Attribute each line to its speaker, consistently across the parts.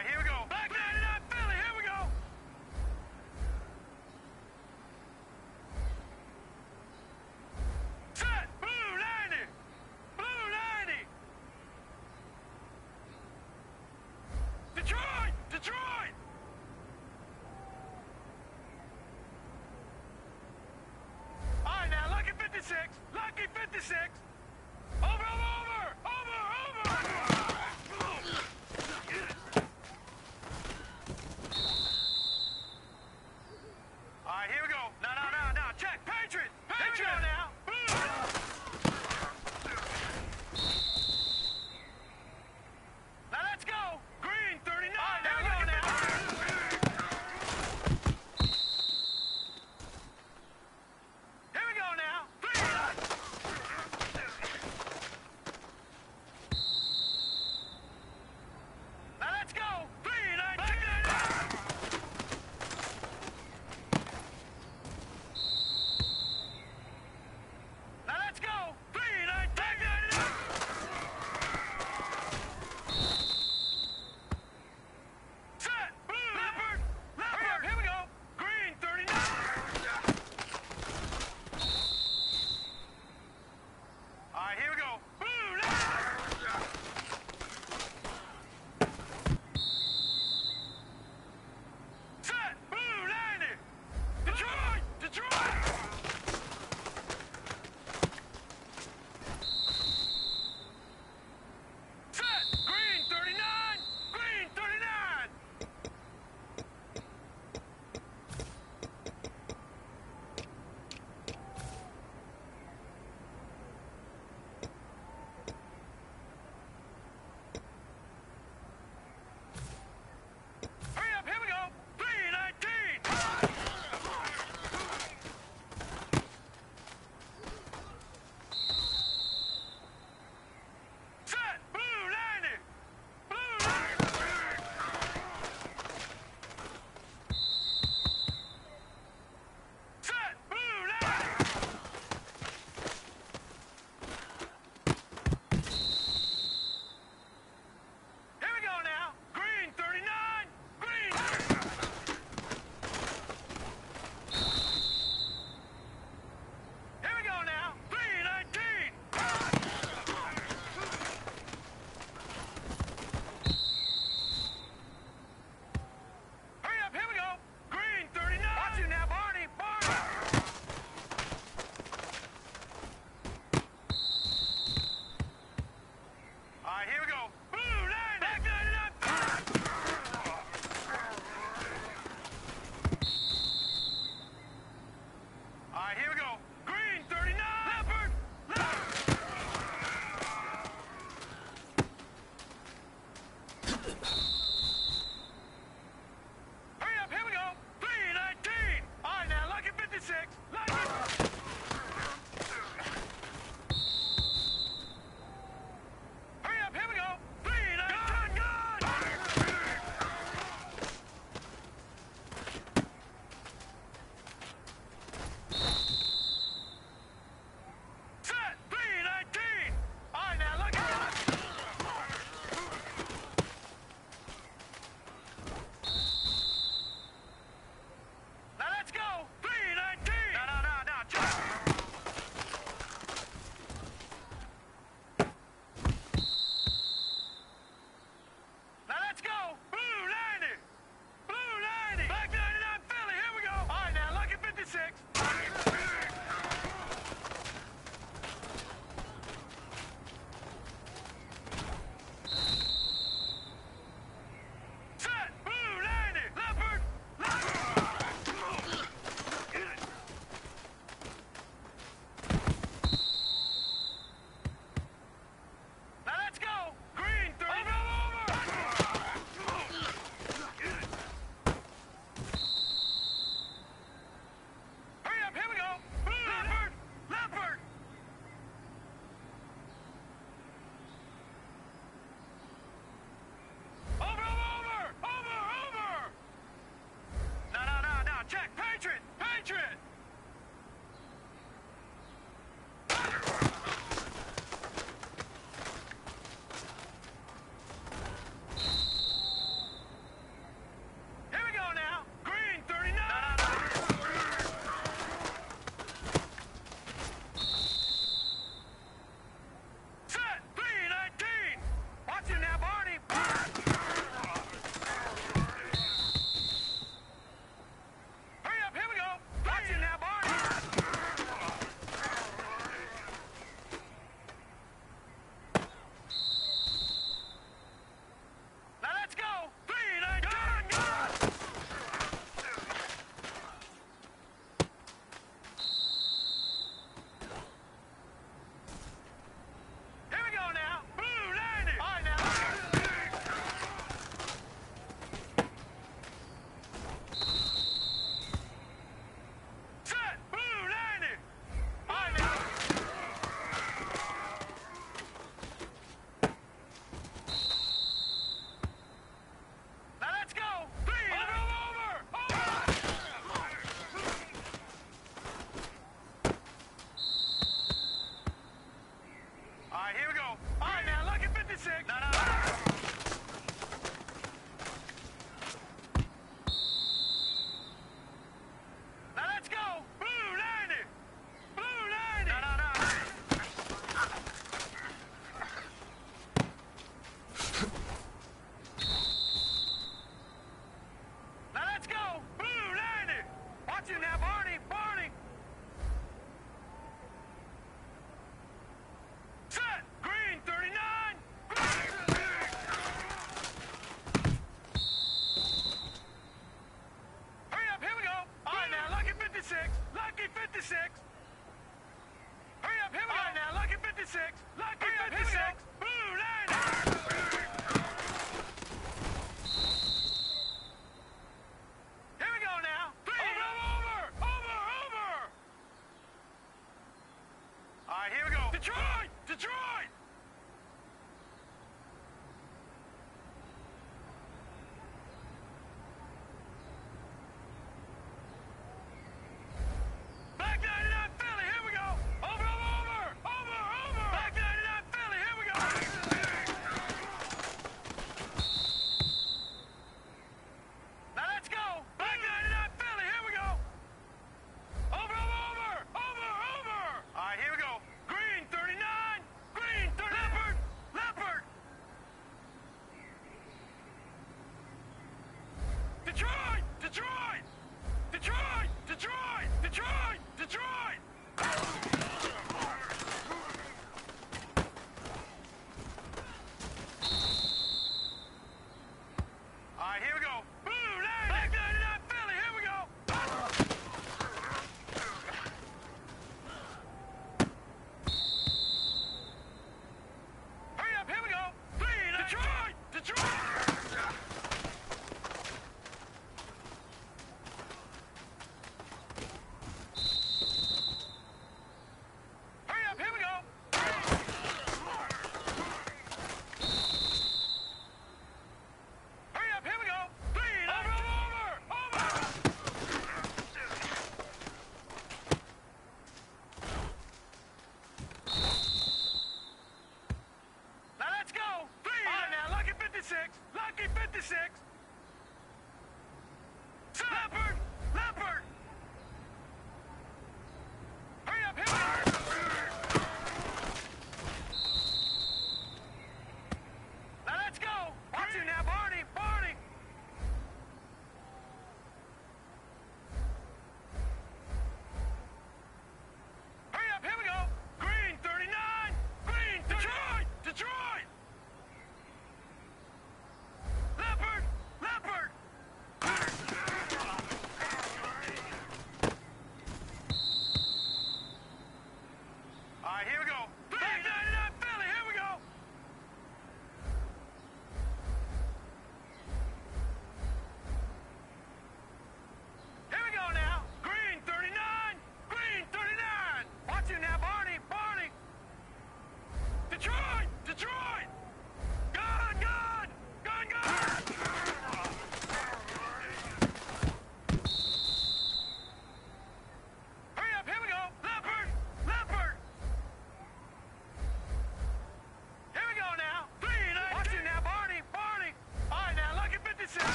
Speaker 1: right, here we go. Back 99 Philly, here we go. Set, blue 90. Blue 90. Detroit, Detroit. All right, now, Lucky 56. Lucky 56. Over, over, over, over, over. All right, here we go. No, no, no, no. Check. Patriot. Patriot. Here we go now. Now let's go. Green 39. All right, here we go now. Here we go now. Now let's go. 319. Now let's go. 319. Set. Blue. Leopard. Leopard. Here we go. Green 39. All right, here we go. Blue. Leopard. Set. Blue 90. Detroit. Detroit. Set! Green 39! Green 39! Hurry up, here we go! 319! Set! Blue 90! Blue 90! Set! Blue 90! Here we go now! Green 39! Green! Here we go now! 319! Hurry up, here we go! Green 39! Watch you now, Barney! Barney! All right, here we go. Blue 90! Back 99! All right, here we go. Green 39! Leopard! Leopard! Hurry up, here we go. 319! All right, now, Lucky 56. Lucky! Hurry up, here we go. 319! Gun! 56. Hurry up, here we go. All right, now, lucky 56. Lucky 56. Blue line. Here we go now. Over. All right, here we go. Detroit. Black 99 Philly, here we go. Over. Black 99 Philly, here we go. Now let's go. Black 99 Philly, here we go. Over. All right, here we go. Green 39.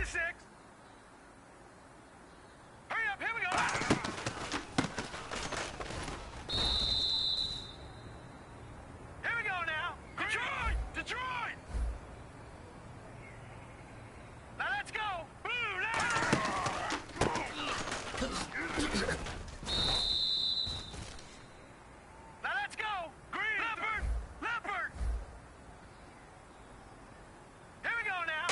Speaker 1: 56. Hurry up, here we go. Here we go now. Detroit! Detroit! Now let's go. Blue, now. Now let's go. Green. Leopard. Leopard. Here we go now.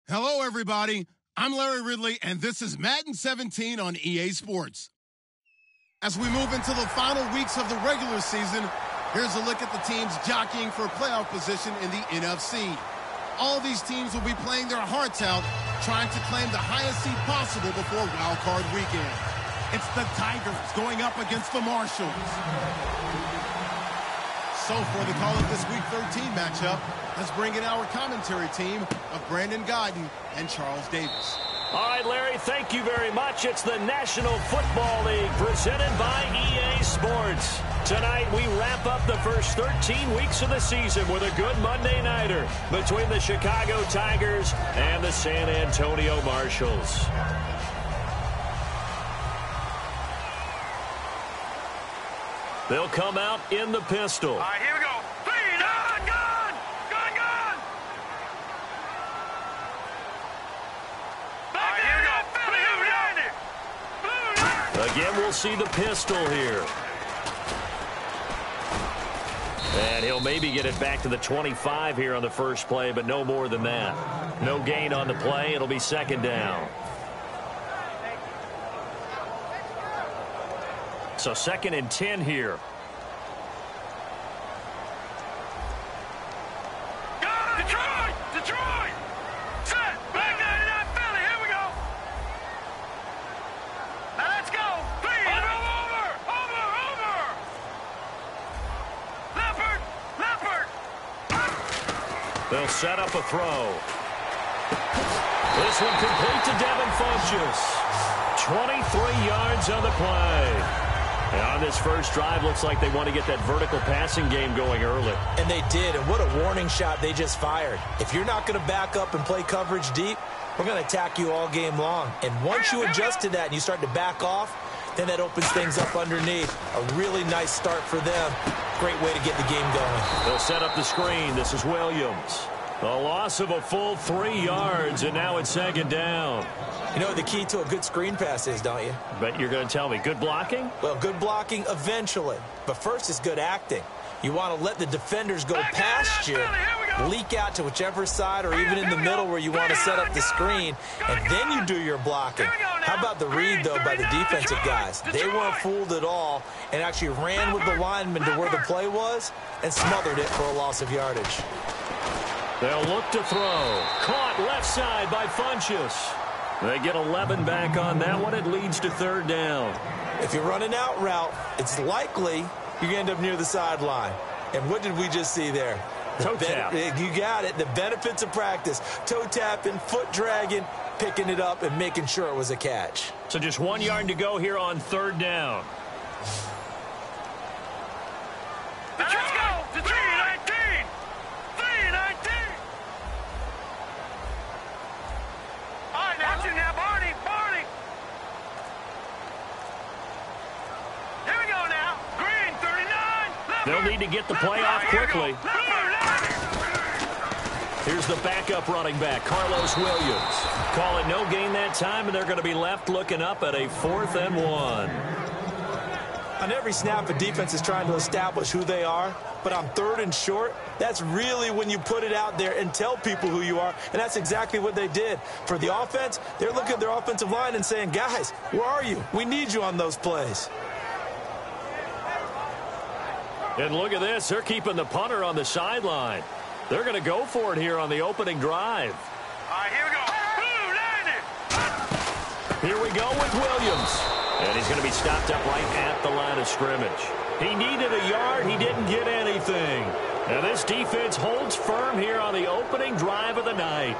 Speaker 2: Hello, everybody. I'm Larry Ridley, and this is Madden 17 on EA Sports. As we move into the final weeks of the regular season, here's a look at the teams jockeying for playoff position in the NFC. All these teams will be playing their hearts out, trying to claim the highest seed possible before Wild Card Weekend. It's the Tigers going up against the Marshalls. So for the call of this Week 13 matchup, let's bring in our commentary team of Brandon Godden and Charles Davis.
Speaker 3: All right, Larry, thank you very much. It's the National Football League presented by EA Sports. Tonight, we wrap up the first 13 weeks of the season with a good Monday nighter between the Chicago Tigers and the San Antonio Marshalls. They'll come out in the pistol.
Speaker 1: All right, here we go. Gun! Back here we go.
Speaker 3: Again, we'll see the pistol here. And he'll maybe get it back to the 25 here on the first play, but no more than that. No gain on the play. It'll be second down. So 2nd and 10 here.
Speaker 1: Detroit! Set! Back 99 Philly, here we go! Now let's go! Over! Leopard!
Speaker 3: They'll set up a throw. This one complete to Devin Funchess. 23 yards on the play. And on this first drive, looks like they want to get that vertical passing game going early.
Speaker 4: And they did, and what a warning shot they just fired. If you're not going to back up and play coverage deep, we're going to attack you all game long. And once you adjust to that and you start to back off, then that opens things up underneath. A really nice start for them. Great way to get the game going.
Speaker 3: They'll set up the screen. This is Williams. A loss of a full 3 yards, and now it's second down.
Speaker 4: You know what the key to a good screen pass is, don't you?
Speaker 3: But you're going to tell me, good blocking?
Speaker 4: Well, good blocking eventually. But first is good acting. You want to let the defenders go past you, leak out to whichever side or even in the middle where you want to set up the screen, and then you do your blocking. How about the read, though, by the defensive guys? They weren't fooled at all and actually ran with the lineman to where the play was and smothered it for a loss of yardage.
Speaker 3: They'll look to throw. Caught left side by Funchess. They get 11 back on that one. It leads to third down.
Speaker 4: If you're running out route, it's likely you're going to end up near the sideline. And what did we just see there?
Speaker 3: Toe tap.
Speaker 4: You got it. The benefits of practice. Toe tapping, foot dragging, picking it up, and making sure it was a catch.
Speaker 3: So just 1 yard to go here on third down.
Speaker 1: Let's go! Detroit! 3-19! All right, now. Watch it now, Barney! Here we go now. Green, 39.
Speaker 3: They'll need to get the play off quickly. Here's the backup running back, Carlos Williams. Call it no gain that time, and they're going to be left looking up at a 4th and 1.
Speaker 4: On every snap, the defense is trying to establish who they are, but on 3rd and short, that's really when you put it out there and tell people who you are, and that's exactly what they did. For the offense, they're looking at their offensive line and saying, guys, where are you? We need you on those plays.
Speaker 3: And look at this. They're keeping the punter on the sideline. They're going to go for it here on the opening drive.
Speaker 1: All right, here we go.
Speaker 3: Here we go with Williams. And he's going to be stopped up right at the line of scrimmage. He needed a yard. He didn't get anything. And this defense holds firm here on the opening drive of the night.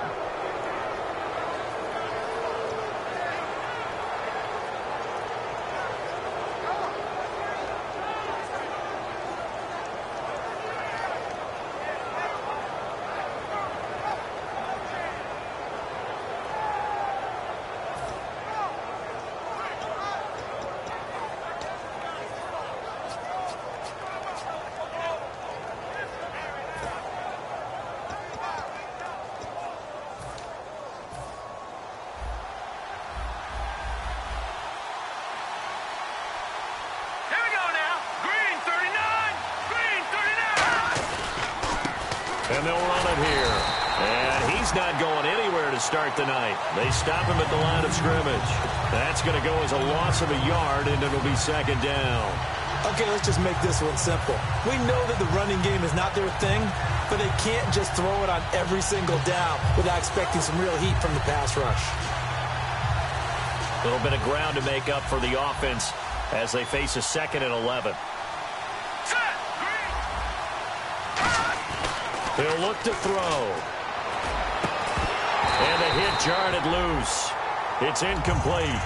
Speaker 3: And they'll run it here. And he's not going anywhere to to start the night. They stop him at the line of scrimmage. That's going to go as a loss of a yard, and it'll be second down.
Speaker 4: Okay, let's just make this one simple. We know that the running game is not their thing, but they can't just throw it on every single down without expecting some real heat from the pass rush.
Speaker 3: A little bit of ground to make up for the offense as they face a 2nd and 11. He'll look to throw. And the hit jarred it loose. It's incomplete.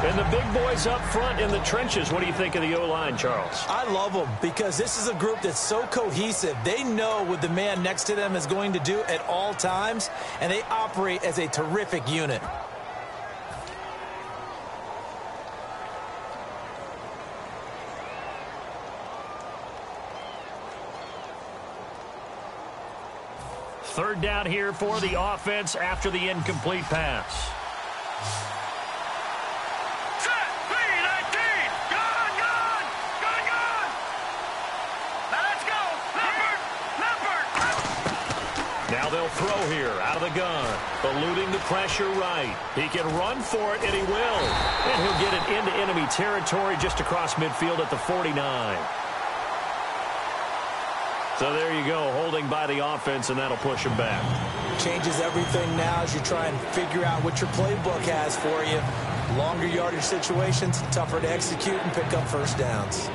Speaker 3: And the big boys up front in the trenches, what do you think of the O-line, Charles?
Speaker 4: I love them because this is a group that's so cohesive. They know what the man next to them is going to do at all times, and they operate as a terrific unit.
Speaker 3: Third down here for the offense after the incomplete pass.
Speaker 1: Set, B-19, gone. Now let's go, Leopard.
Speaker 3: Now they'll throw here out of the gun, eluding the pressure right. He can run for it, and he will. And he'll get it into enemy territory just across midfield at the 49. So there you go, holding by the offense, and that'll push him back.
Speaker 4: Changes everything now as you try and figure out what your playbook has for you. Longer yardage situations, tougher to execute and pick up first downs.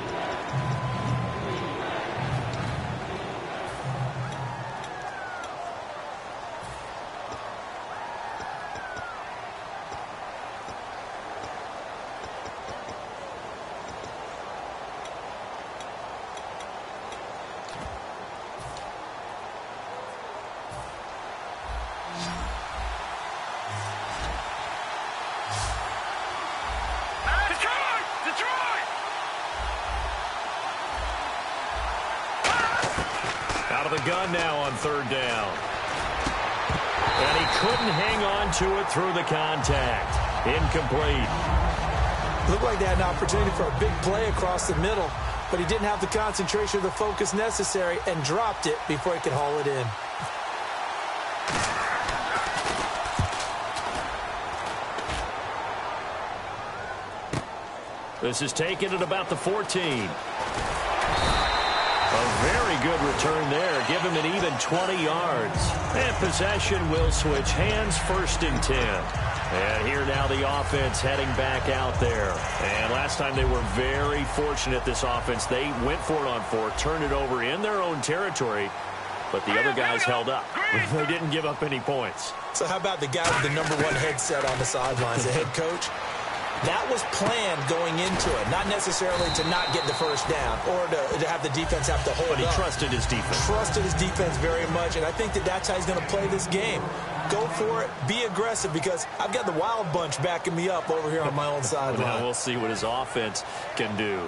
Speaker 3: The gun now on third down. And he couldn't hang on to it through the contact. Incomplete.
Speaker 4: Looked like they had an opportunity for a big play across the middle, but he didn't have the concentration or the focus necessary and dropped it before he could haul it in.
Speaker 3: This is taken at about the 14. A very good return there. Give him an even 20 yards. And possession will switch hands, 1st and 10. And here now the offense heading back out there. And last time they were very fortunate, this offense. They went for it on 4, turned it over in their own territory, but the other guys held up. They didn't give up any points.
Speaker 4: So how about the guy with the #1 headset on the sidelines, the head coach? That was planned going into it, not necessarily to not get the first down or to have the defense have to hold up.
Speaker 3: But he trusted his defense.
Speaker 4: Trusted his defense very much, and I think that that's how he's going to play this game. Go for it, be aggressive, because I've got the wild bunch backing me up over here on my own sideline.
Speaker 3: Now we'll see what his offense can do.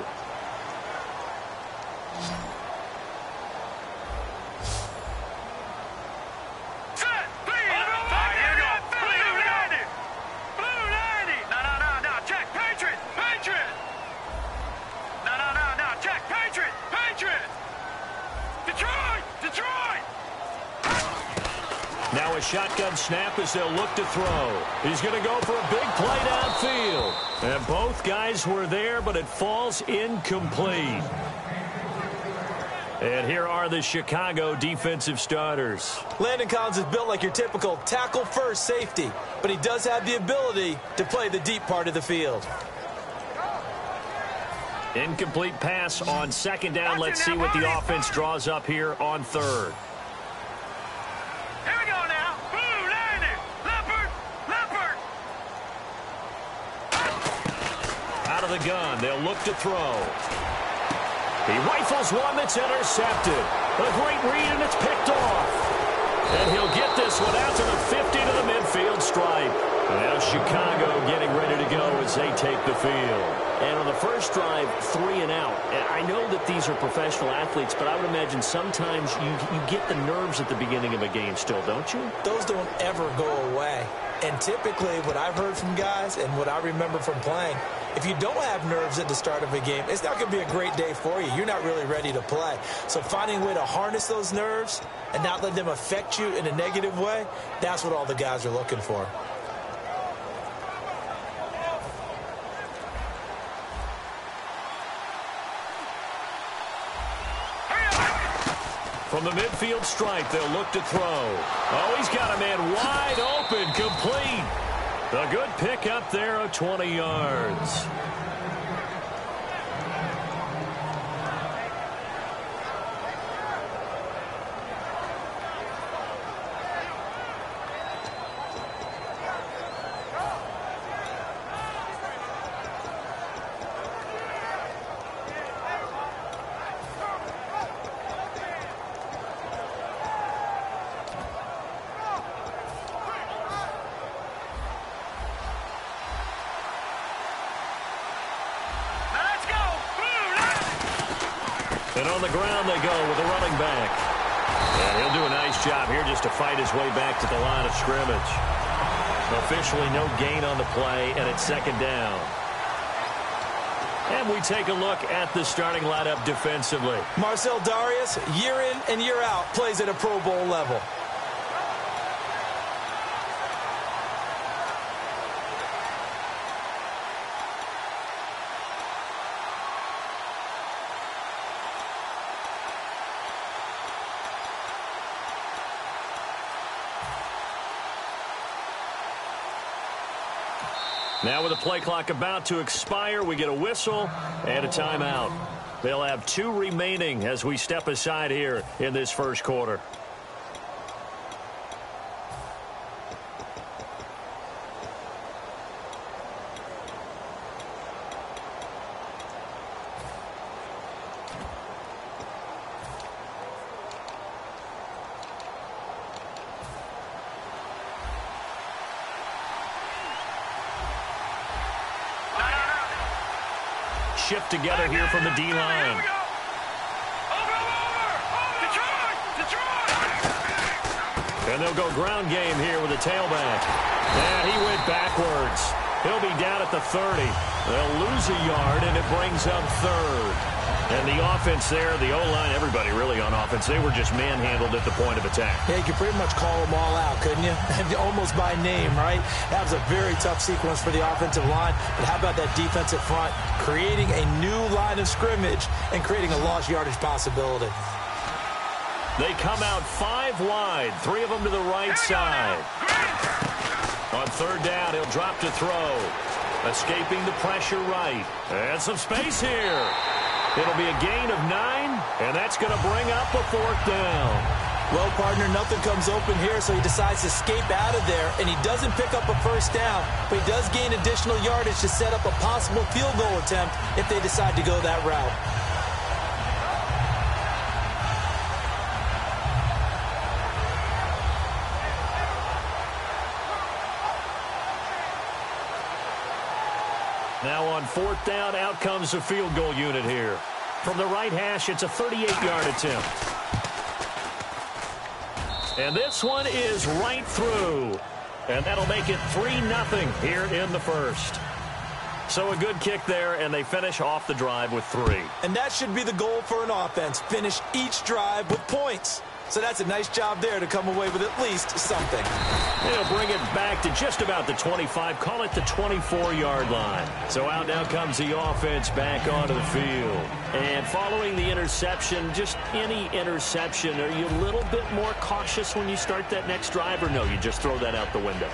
Speaker 3: Now a shotgun snap as they'll look to throw. He's going to go for a big play downfield. And both guys were there, but it falls incomplete. And here are the Chicago defensive starters.
Speaker 4: Landon Collins is built like your typical tackle-first safety, but he does have the ability to play the deep part of the field.
Speaker 3: Incomplete pass on 2nd down. Let's see what the offense draws up here on 3rd.
Speaker 1: Here we go now. Blue, landing. Leopard.
Speaker 3: Out of the gun, they'll look to throw. He rifles one that's intercepted. A great read, and it's picked off. And he'll get this one out to the 50 to the midfield stripe. Now Chicago getting ready to go as they take the field. And on the first drive, 3 and out. And I know that these are professional athletes, but I would imagine sometimes you get the nerves at the beginning of a game still, don't you?
Speaker 4: Those don't ever go away. And typically what I've heard from guys and what I remember from playing, If you don't have nerves at the start of a game, it's not going to be a great day for you. You're not really ready to play. So finding a way to harness those nerves and not let them affect you in a negative way, that's what all the guys are looking for.
Speaker 3: From the midfield stripe, they'll look to throw. Oh, he's got a man wide open, complete. A good pick up there of 20 yards. And on the ground they go with the running back. And he'll do a nice job here just to fight his way back to the line of scrimmage. Officially no gain on the play, and it's second down. And we take a look at the starting lineup defensively.
Speaker 4: Marcel Darius, year in and year out, plays at a Pro Bowl level.
Speaker 3: Now with the play clock about to expire, we get a whistle and a timeout. They'll have 2 remaining as we step aside here in this first quarter. Shift together here from the D-line. And they'll go ground game here with a tailback. And he went backwards. He'll be down at the 30. They'll lose a yard, and it brings up third. And the offense there, the O-line, everybody really on offense, they were just manhandled at the point of attack.
Speaker 4: Yeah, you could pretty much call them all out, couldn't you? Almost by name, right? That was a very tough sequence for the offensive line. But how about that defensive front creating a new line of scrimmage and creating a lost yardage possibility?
Speaker 3: They come out 5 wide, 3 of them to the right side. On third down, he'll drop to throw. Escaping the pressure right. And some space here. It'll be a gain of 9, and that's going to bring up a 4th down.
Speaker 4: Well, partner, nothing comes open here, so he decides to escape out of there, and he doesn't pick up a first down, but he does gain additional yardage to set up a possible field goal attempt if they decide to go that route.
Speaker 3: Now on 4th down, out comes the field goal unit here. From the right hash, it's a 38-yard attempt. And this one is right through. And that'll make it 3-0 here in the first. So a good kick there, and they finish off the drive with 3.
Speaker 4: And that should be the goal for an offense. Finish each drive with points. So that's a nice job there to come away with at least something.
Speaker 3: They'll bring it back to just about the 25, call it the 24-yard line. So out now comes the offense back onto the field. And following the interception, just any interception, are you a little bit more cautious when you start that next drive, or no, you just throw that out the window?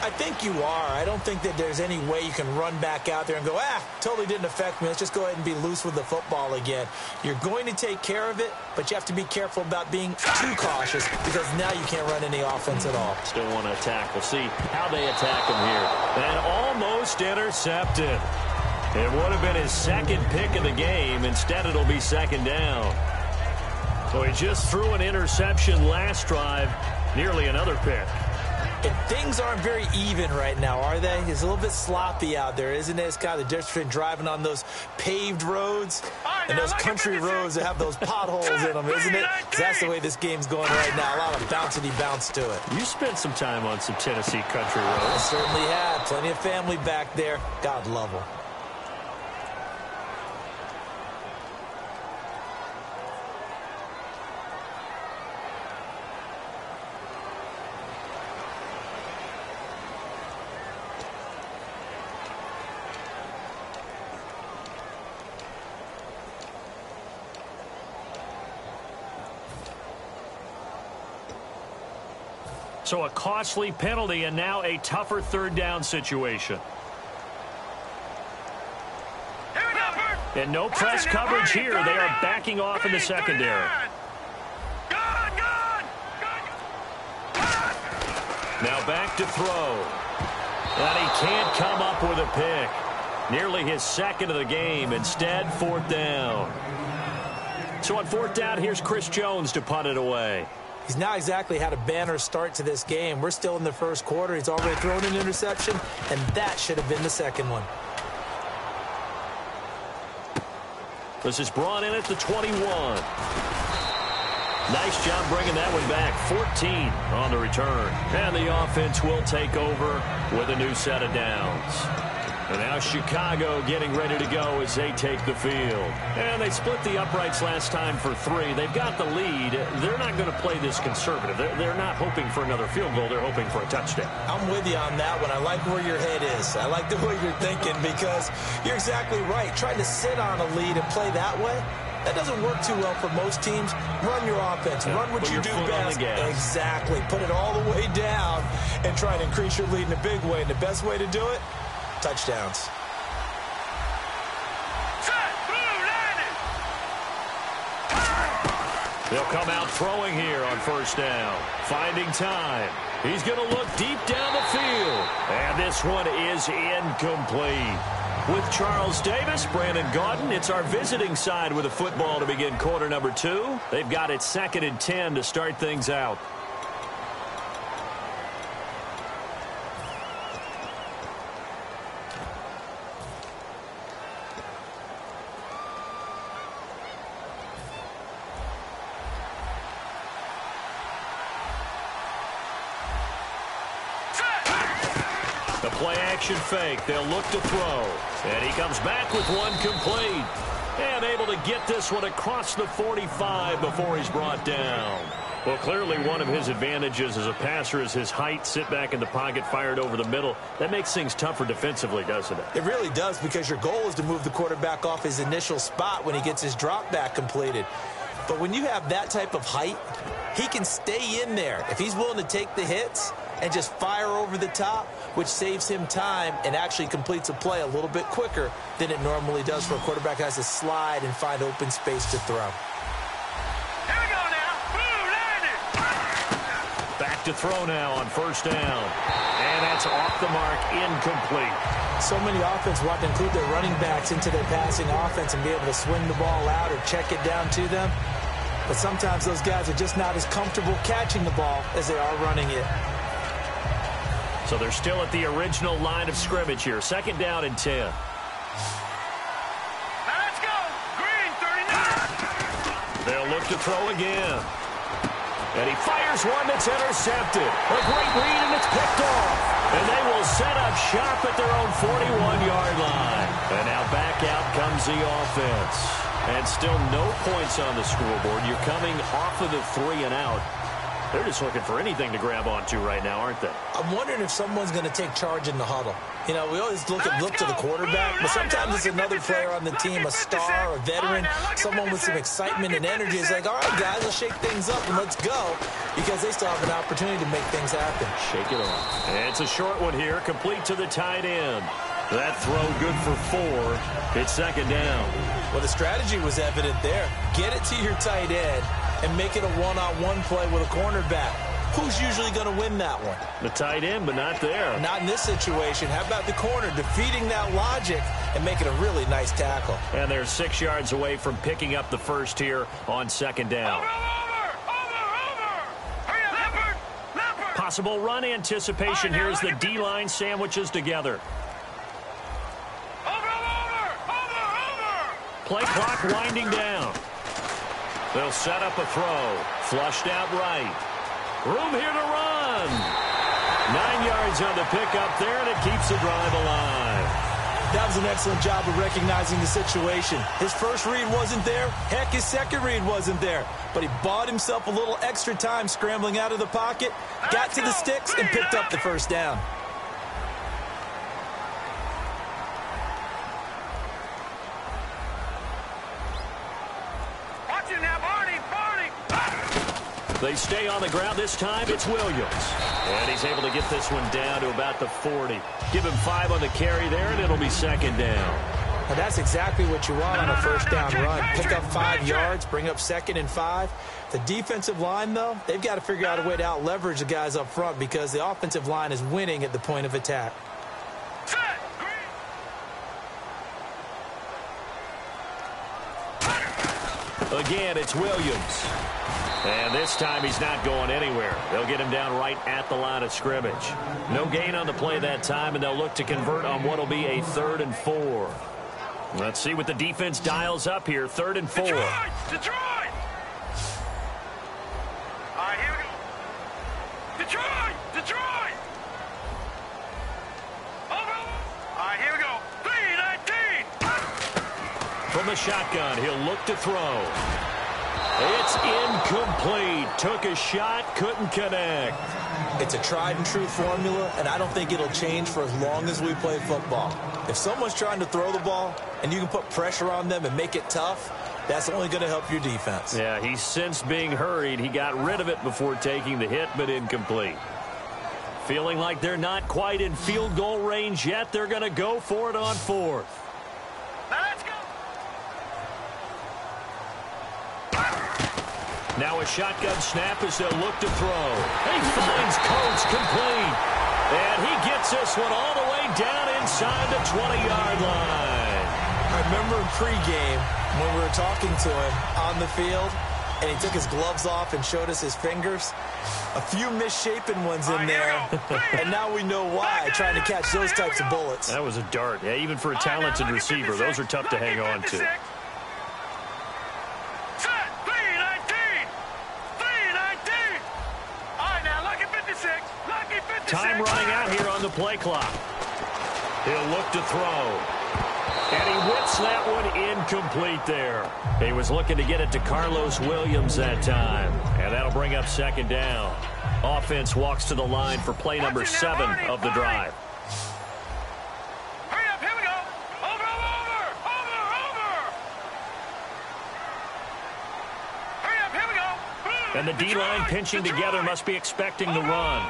Speaker 4: I think you are. I don't think that there's any way you can run back out there and go, totally didn't affect me. Let's just go ahead and be loose with the football again. You're going to take care of it, but you have to be careful about being too cautious because now you can't run any offense at all.
Speaker 3: Still want to attack. We'll see how they attack him here. And almost intercepted. It would have been his 2nd pick of the game. Instead, it'll be 2nd down. So he just threw an interception last drive, nearly another pick.
Speaker 4: And things aren't very even right now, are they? It's a little bit sloppy out there, isn't it? It's kind of the difference between driving on those paved roads and those country roads that have those potholes in them, isn't it? That's the way this game's going right now. A lot of bouncy bounce to it.
Speaker 3: You spent some time on some Tennessee country roads.
Speaker 4: I certainly had. Plenty of family back there. God love them.
Speaker 3: So a costly penalty and now a tougher third down situation.
Speaker 1: Here we go, Bert.
Speaker 3: And no press coverage here. They are backing off in the secondary.
Speaker 1: Gone, gone, gone.
Speaker 3: Now back to throw. And he can't come up with a pick. Nearly his second of the game. Instead, 4th down. So on 4th down, here's Chris Jones to punt it away.
Speaker 4: He's now exactly had a banner start to this game. We're still in the first quarter. He's already thrown an interception, and that should have been the second one.
Speaker 3: This is brought in at the 21. Nice job bringing that one back. 14 on the return. And the offense will take over with a new set of downs. And now Chicago getting ready to go as they take the field. And they split the uprights last time for 3. They've got the lead. They're not going to play this conservative. They're not hoping for another field goal. They're hoping for a touchdown.
Speaker 4: I'm with you on that one. I like where your head is. I like the way you're thinking because you're exactly right. Trying to sit on a lead and play that way, that doesn't work too well for most teams. Run your offense. Run what you do best. Exactly. Put it all the way down and try to increase your lead in a big way. And the best way to do it, touchdowns.
Speaker 1: Set, blue, landed.
Speaker 3: They'll come out throwing here on 1st down. Finding time. He's going to look deep down the field. And this one is incomplete. With Charles Davis, Brandon Gaudin, it's our visiting side with the football to begin quarter number 2. They've got it 2nd and 10 to start things out. Play-action fake. They'll look to throw. And he comes back with one complete. And able to get this one across the 45 before he's brought down. Well, clearly one of his advantages as a passer is his height. Sit back in the pocket, fired over the middle. That makes things tougher defensively, doesn't it?
Speaker 4: It really does, because your goal is to move the quarterback off his initial spot when he gets his drop back completed. But when you have that type of height, he can stay in there if he's willing to take the hits and just fire over the top, which saves him time and actually completes a play a little bit quicker than it normally does for a quarterback who has to slide and find open space to throw.
Speaker 1: Here we go now. Blue, landed.
Speaker 3: Back to throw now on 1st down. And that's off the mark, incomplete.
Speaker 4: So many offenses want to include their running backs into their passing offense and be able to swing the ball out or check it down to them. But sometimes those guys are just not as comfortable catching the ball as they are running it.
Speaker 3: So they're still at the original line of scrimmage here. 2nd down and 10.
Speaker 1: Now let's go. Green, 39.
Speaker 3: They'll look to throw again. And he fires one that's intercepted. A great read, and it's picked off. And they will set up shop at their own 41-yard line. And now back out comes the offense. And still no points on the scoreboard. You're coming off of the 3 and out. They're just looking for anything to grab onto right now, aren't they?
Speaker 4: I'm wondering if someone's going to take charge in the huddle. You know, we always look to the quarterback, but sometimes it's another player on the team, a star, a veteran, someone with some excitement and energy. It's like, all right, guys, let's shake things up and let's go, because they still have an opportunity to make things happen.
Speaker 3: Shake it off. And it's a short one here, complete to the tight end. That throw good for 4. It's 2nd down.
Speaker 4: Well, the strategy was evident there. Get it to your tight end and make it a one-on-one play with a cornerback. Who's usually going to win that one?
Speaker 3: The tight end, but not there.
Speaker 4: Not in this situation. How about the corner defeating that logic and making a really nice tackle?
Speaker 3: And they're 6 yards away from picking up the first here on 2nd down.
Speaker 1: Over. Hurry up, Leopard.
Speaker 3: Possible run anticipation here as the D-line sandwiches together.
Speaker 1: Over.
Speaker 3: Play clock winding down. They'll set up a throw. Flushed out right. Room here to run. 9 yards on the pickup there, and it keeps the drive alive.
Speaker 4: That was an excellent job of recognizing the situation. His first read wasn't there. Heck, his second read wasn't there. But he bought himself a little extra time scrambling out of the pocket, got to the sticks, and picked up the 1st down.
Speaker 3: They stay on the ground. This time it's Williams. And he's able to get this one down to about the 40. Give him 5 on the carry there, and it'll be second down.
Speaker 4: And that's exactly what you want on a first down run. Pick up 5 yards, bring up 2nd and 5. The defensive line, though, they've got to figure out a way to out-leverage the guys up front because the offensive line is winning at the point of attack.
Speaker 3: Again, it's Williams. And this time he's not going anywhere. They'll get him down right at the line of scrimmage. No gain on the play that time, and they'll look to convert on what will be a 3rd and 4. Let's see what the defense dials up here. 3rd and 4.
Speaker 1: Detroit! Detroit! All right, here we go. Detroit! Detroit! Over! All right, here we go. 3-19!
Speaker 3: From the shotgun, he'll look to throw. It's incomplete. Took a shot, couldn't connect.
Speaker 4: It's a tried-and-true formula, and I don't think it'll change for as long as we play football. If someone's trying to throw the ball and you can put pressure on them and make it tough, that's only going to help your defense.
Speaker 3: Yeah, he's sensed being hurried. He got rid of it before taking the hit, but incomplete. Feeling like they're not quite in field goal range yet. They're going to go for it on 4th.
Speaker 1: Let's go!
Speaker 3: Now a shotgun snap as they'll look to throw. He finds Coates complete. And he gets this one all the way down inside the 20-yard line.
Speaker 4: I remember in pregame when we were talking to him on the field, and he took his gloves off and showed us his fingers. A few misshapen ones in there, and now we know why, trying to catch those types of bullets.
Speaker 3: That was a dart. Yeah, even for a talented receiver, those are tough to hang on to. Time running out here on the play clock. He'll look to throw. And he whips that one incomplete there. He was looking to get it to Carlos Williams that time. And that'll bring up 2nd down. Offense walks to the line for play number 7 of the drive.
Speaker 1: Hurry up, here we go. Over. Hurry up, here we go.
Speaker 3: And the D-line pinching together must be expecting the run.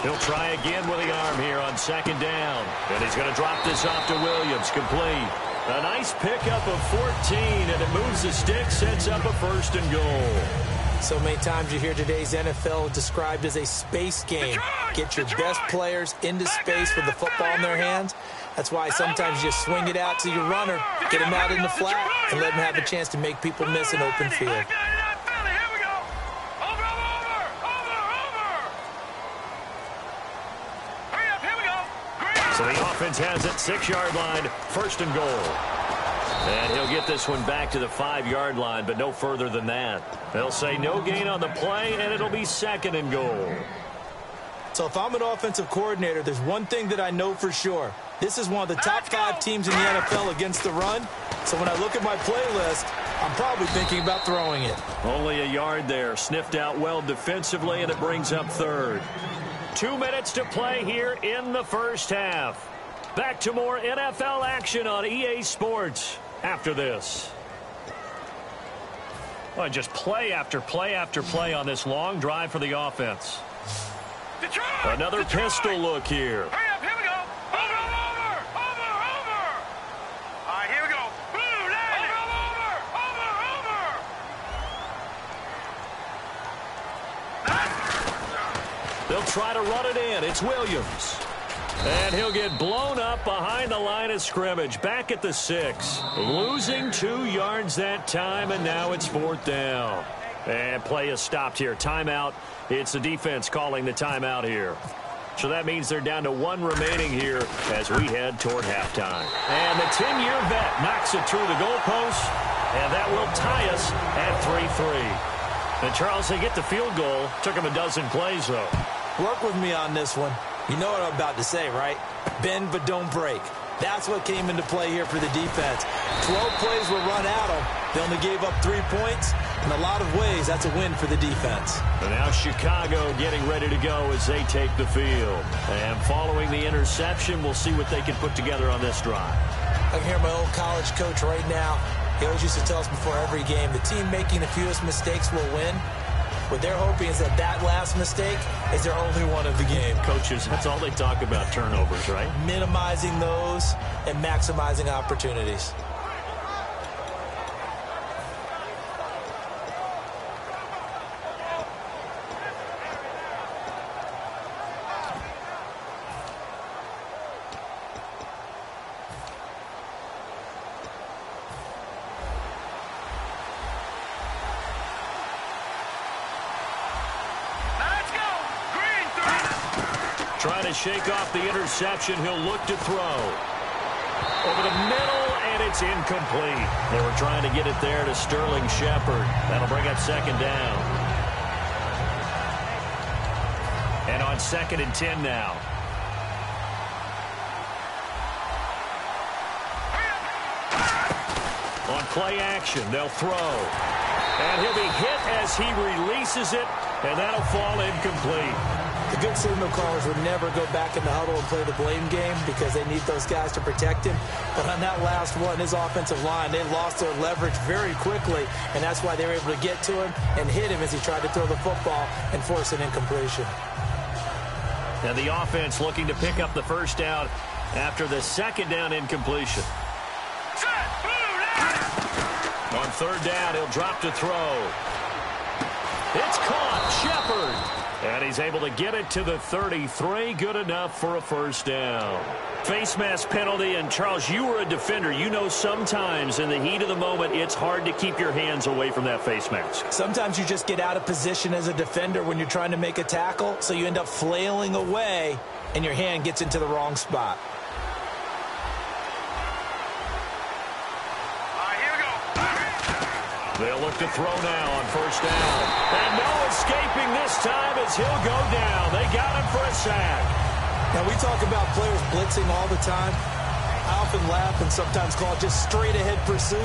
Speaker 3: He'll try again with the arm here on 2nd down. And he's going to drop this off to Williams. Complete. A nice pickup of 14, and it moves the stick, sets up a 1st and goal.
Speaker 4: So many times you hear today's NFL described as a space game. Get your best players into space with the football in their hands. That's why sometimes you just swing it out to your runner, get him out in the flat, and let him have a chance to make people miss an open field.
Speaker 3: So the offense has it, 6-yard line, 1st and goal. And he'll get this one back to the 5-yard line, but no further than that. They'll say no gain on the play, and it'll be 2nd and goal.
Speaker 4: So if I'm an offensive coordinator, there's one thing that I know for sure. This is one of the top 5 teams in the NFL against the run. So when I look at my playlist, I'm probably thinking about throwing it.
Speaker 3: Only a yard there, sniffed out well defensively, and it brings up 3rd. 2 minutes to play here in the first half. Back to more NFL action on EA Sports after this. Well, just play after play after play on this long drive for the offense.
Speaker 1: Detroit!
Speaker 3: Another pistol look here.
Speaker 1: Hurry up, here we go. Over. All right, here we go.
Speaker 3: They'll try to run it in. It's Williams. And he'll get blown up behind the line of scrimmage. Back at the 6. Losing 2 yards that time, and now it's 4th down. And play is stopped here. Timeout. It's the defense calling the timeout here. So that means they're down to 1 remaining here as we head toward halftime. And the 10-year vet knocks it through the goalpost, and that will tie us at 3-3. And, Charles, they get the field goal. Took them a dozen plays, though.
Speaker 4: Work with me on this one. You know what I'm about to say, right? Bend but don't break. That's what came into play here for the defense. 12 plays were run at them. They only gave up 3 points. In a lot of ways, that's a win for the defense.
Speaker 3: And now Chicago getting ready to go as they take the field. And following the interception, we'll see what they can put together on this drive.
Speaker 4: I can hear my old college coach right now. He always used to tell us before every game, the team making the fewest mistakes will win. What they're hoping is that last mistake is their only one of the game.
Speaker 3: Coaches, that's all they talk about, turnovers, right?
Speaker 4: Minimizing those and maximizing opportunities.
Speaker 3: Trying to shake off the interception. He'll look to throw. Over the middle, and it's incomplete. They were trying to get it there to Sterling Shepard. That'll bring up second down. And on 2nd and 10 now. On play action, they'll throw. And he'll be hit as he releases it, and that'll fall incomplete.
Speaker 4: The good signal callers would never go back in the huddle and play the blame game because they need those guys to protect him. But on that last one, his offensive line, they lost their leverage very quickly, and that's why they were able to get to him and hit him as he tried to throw the football and force an incompletion.
Speaker 3: And the offense looking to pick up the first down after the second down incompletion. On 3rd down, he'll drop to throw. It's caught. Shepard. And he's able to get it to the 33. Good enough for a first down. Face mask penalty. And, Charles, you were a defender. You know sometimes in the heat of the moment, it's hard to keep your hands away from that face mask.
Speaker 4: Sometimes you just get out of position as a defender when you're trying to make a tackle, so you end up flailing away, and your hand gets into the wrong spot.
Speaker 3: They'll look to throw now on 1st down. And no escaping this time as he'll go down. They got him for a sack.
Speaker 4: Now, we talk about players blitzing all the time. I often laugh and sometimes call it just straight-ahead pursuit.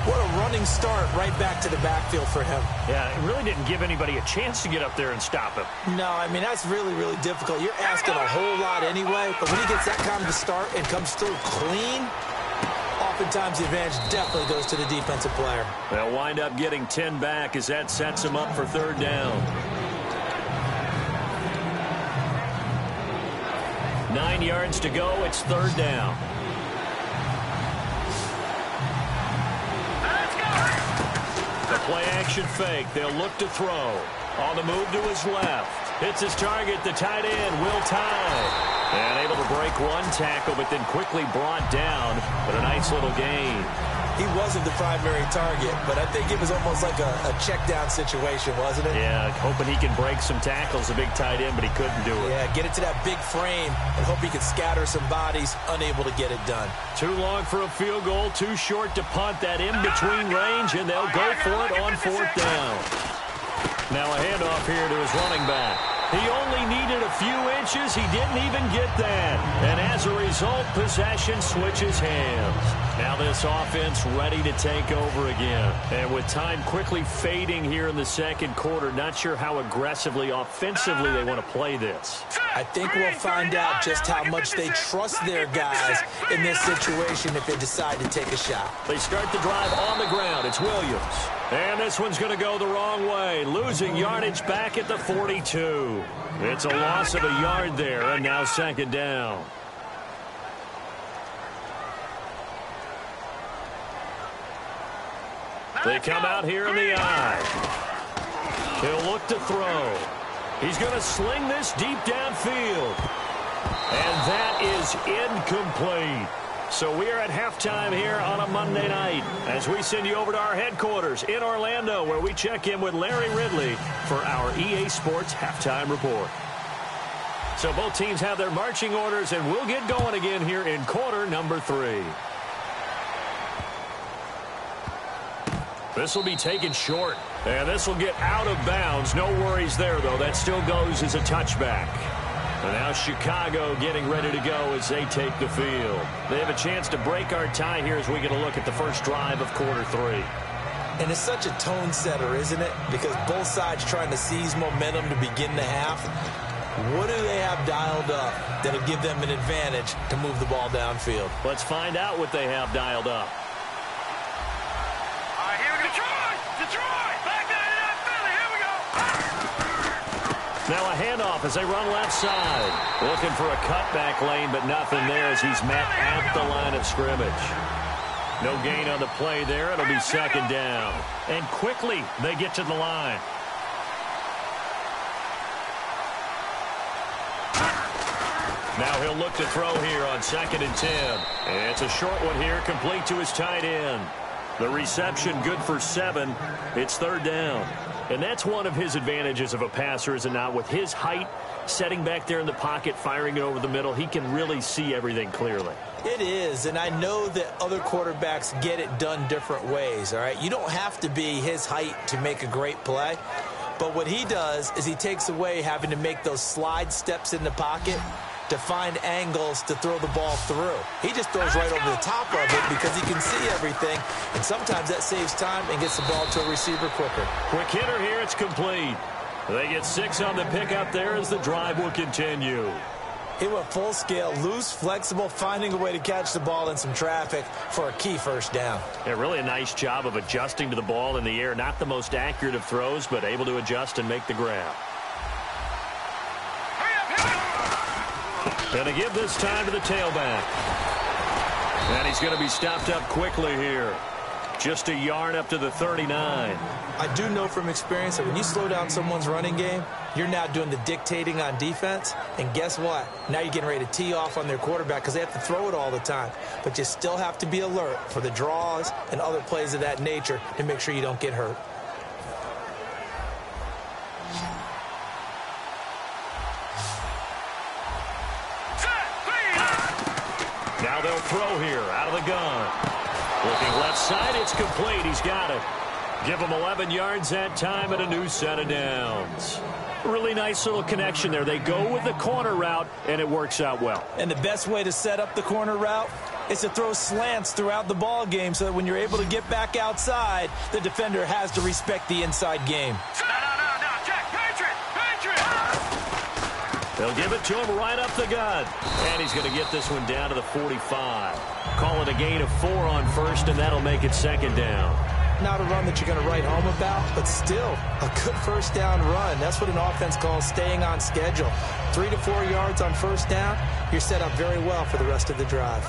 Speaker 4: What a running start right back to the backfield for him.
Speaker 3: Yeah, it really didn't give anybody a chance to get up there and stop him.
Speaker 4: No, I mean, that's really, really difficult. You're asking a whole lot anyway, but when he gets that kind of a start and comes through clean, oftentimes the advantage definitely goes to the defensive player.
Speaker 3: They'll wind up getting 10 back as that sets them up for 3rd down. 9 yards to go. It's 3rd down. The play action fake. They'll look to throw. On the move to his left. Hits his target, the tight end, Will Tye. And able to break one tackle, but then quickly brought down. But a nice little gain.
Speaker 4: He wasn't the primary target, but I think it was almost like a check-down situation, wasn't it?
Speaker 3: Yeah, hoping he can break some tackles, a big tight end, but he couldn't do it.
Speaker 4: Yeah, get it to that big frame and hope he can scatter some bodies, unable to get it done.
Speaker 3: Too long for a field goal, too short to punt. That in-between range, and they'll go for it on 4th down. Now a handoff here to his running back. He only needed a few inches. He didn't even get that. And as a result, possession switches hands. Now this offense ready to take over again. And with time quickly fading here in the 2nd quarter, not sure how aggressively, offensively they want to play this.
Speaker 4: I think we'll find out just how much they trust their guys in this situation if they decide to take a shot.
Speaker 3: They start the drive on the ground. It's Williams. And this one's going to go the wrong way. Losing yardage back at the 42. It's a loss of a yard there, and now 2nd down. They come out here in the eye. He'll look to throw. He's going to sling this deep downfield. And that is incomplete. So we are at halftime here on a Monday night as we send you over to our headquarters in Orlando, where we check in with Larry Ridley for our EA Sports Halftime Report. So both teams have their marching orders, and we'll get going again here in quarter number 3. This will be taken short, and this will get out of bounds. No worries there, though. That still goes as a touchback. And now Chicago getting ready to go as they take the field. They have a chance to break our tie here as we get a look at the first drive of quarter 3.
Speaker 4: And it's such a tone setter, isn't it? Because both sides trying to seize momentum to begin the half. What do they have dialed up that'll give them an advantage to move the ball downfield?
Speaker 3: Let's find out what they have dialed up.
Speaker 1: All right, here we go. Detroit! Back to Philly. Here we go.
Speaker 3: Now a handoff as they run left side. Looking for a cutback lane, but nothing there as he's met at the line of scrimmage. No gain on the play there. It'll be second down. And quickly they get to the line. Now he'll look to throw here on 2nd and 10. And it's a short one here, complete to his tight end. The reception good for 7. It's 3rd down. And that's one of his advantages of a passer, is it not? With his height, setting back there in the pocket, firing it over the middle, he can really see everything clearly.
Speaker 4: It is, and I know that other quarterbacks get it done different ways, all right? You don't have to be his height to make a great play. But what he does is he takes away having to make those slide steps in the pocket to find angles to throw the ball through. He just throws right over the top of it because he can see everything, and sometimes that saves time and gets the ball to a receiver quicker.
Speaker 3: Quick hitter here, it's complete. They get 6 on the pickup there as the drive will continue.
Speaker 4: He went full scale, loose, flexible, finding a way to catch the ball in some traffic for a key first down.
Speaker 3: Yeah, really a nice job of adjusting to the ball in the air. Not the most accurate of throws, but able to adjust and make the grab. Going to give this time to the tailback. And he's going to be stopped up quickly here. Just a yard up to the 39.
Speaker 4: I do know from experience that when you slow down someone's running game, you're now doing the dictating on defense. And guess what? Now you're getting ready to tee off on their quarterback because they have to throw it all the time. But you still have to be alert for the draws and other plays of that nature to make sure you don't get hurt.
Speaker 3: Now they'll throw here out of the gun. Looking left side, it's complete. He's got it. Give him 11 yards that time and a new set of downs. Really nice little connection there. They go with the corner route, and it works out well.
Speaker 4: And the best way to set up the corner route is to throw slants throughout the ball game so that when you're able to get back outside, the defender has to respect the inside game.
Speaker 1: No, Jack, Patriot!
Speaker 3: They'll give it to him right up the gut. And he's going to get this one down to the 45. Call it a gain of 4 on first, and that'll make it second down.
Speaker 4: Not a run that you're going to write home about, but still a good first down run. That's what an offense calls staying on schedule. 3 to 4 yards on first down, you're set up very well for the rest of the drive.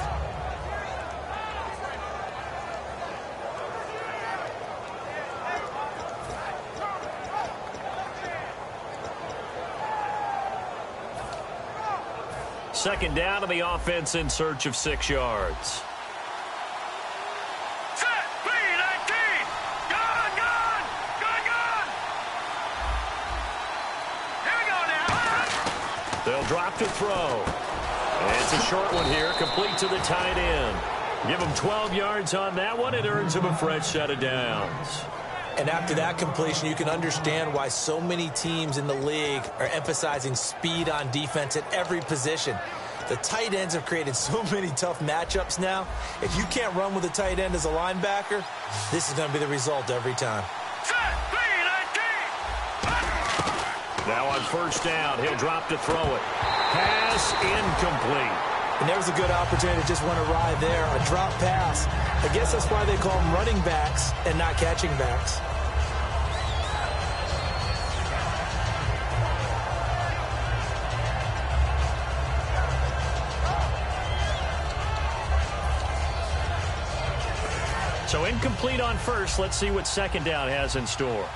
Speaker 3: Second down, and the offense in search of 6 yards.
Speaker 1: Set, B-19! Gun! Here we go now!
Speaker 3: They'll drop to throw. And it's a short one here, complete to the tight end. Give him 12 yards on that one. It earns him a fresh set of downs.
Speaker 4: And after that completion, you can understand why so many teams in the league are emphasizing speed on defense at every position. The tight ends have created so many tough matchups now. If you can't run with a tight end as a linebacker, this is going to be the result every time.
Speaker 1: Set, B-19!
Speaker 3: Now on first down, he'll drop to throw it. Pass incomplete.
Speaker 4: And there was a good opportunity to just want to ride there, a drop pass. I guess that's why they call them running backs and not catching backs.
Speaker 3: So incomplete on first. Let's see what second down has in store.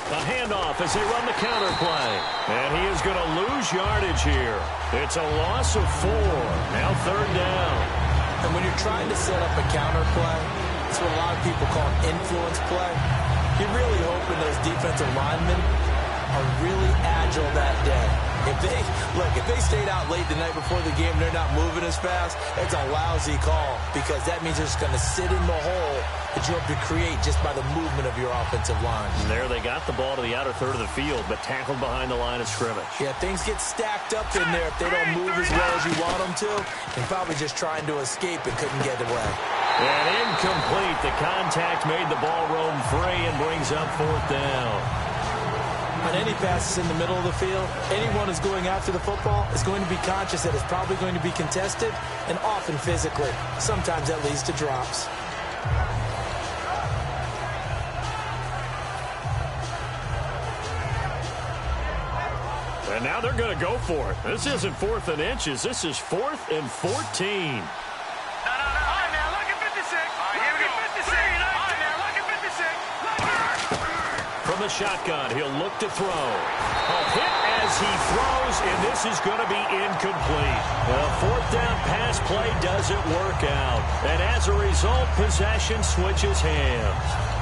Speaker 3: A handoff as they run the counter play. And he is going to lose yardage here. It's a loss of 4. Now third down.
Speaker 4: And when you're trying to set up a counter play, it's what a lot of people call an influence play. You're really hoping those defensive linemen are really agile that day. If they stayed out late the night before the game, they're not moving as fast, it's a lousy call because that means they're just going to sit in the hole that you hope to create just by the movement of your offensive line.
Speaker 3: And there they got the ball to the outer third of the field, but tackled behind the line of scrimmage.
Speaker 4: Yeah, things get stacked up in there if they don't move as well as you want them to. And probably just trying to escape and couldn't get away.
Speaker 3: And incomplete. The contact made the ball roam free and brings up fourth down.
Speaker 4: On any passes in the middle of the field, anyone who's going after the football is going to be conscious that it's probably going to be contested, and often physically. Sometimes that leads to drops.
Speaker 3: And now they're going to go for it. This isn't 4th and inches. This is 4th and 14.
Speaker 1: No. All right, now, look at 56. All right, here we go. 56. All right, now, look at 56.
Speaker 3: From the shotgun, he'll look to throw. A hit as he throws, and this is going to be incomplete. The 4th down pass play doesn't work out. And as a result, possession switches hands.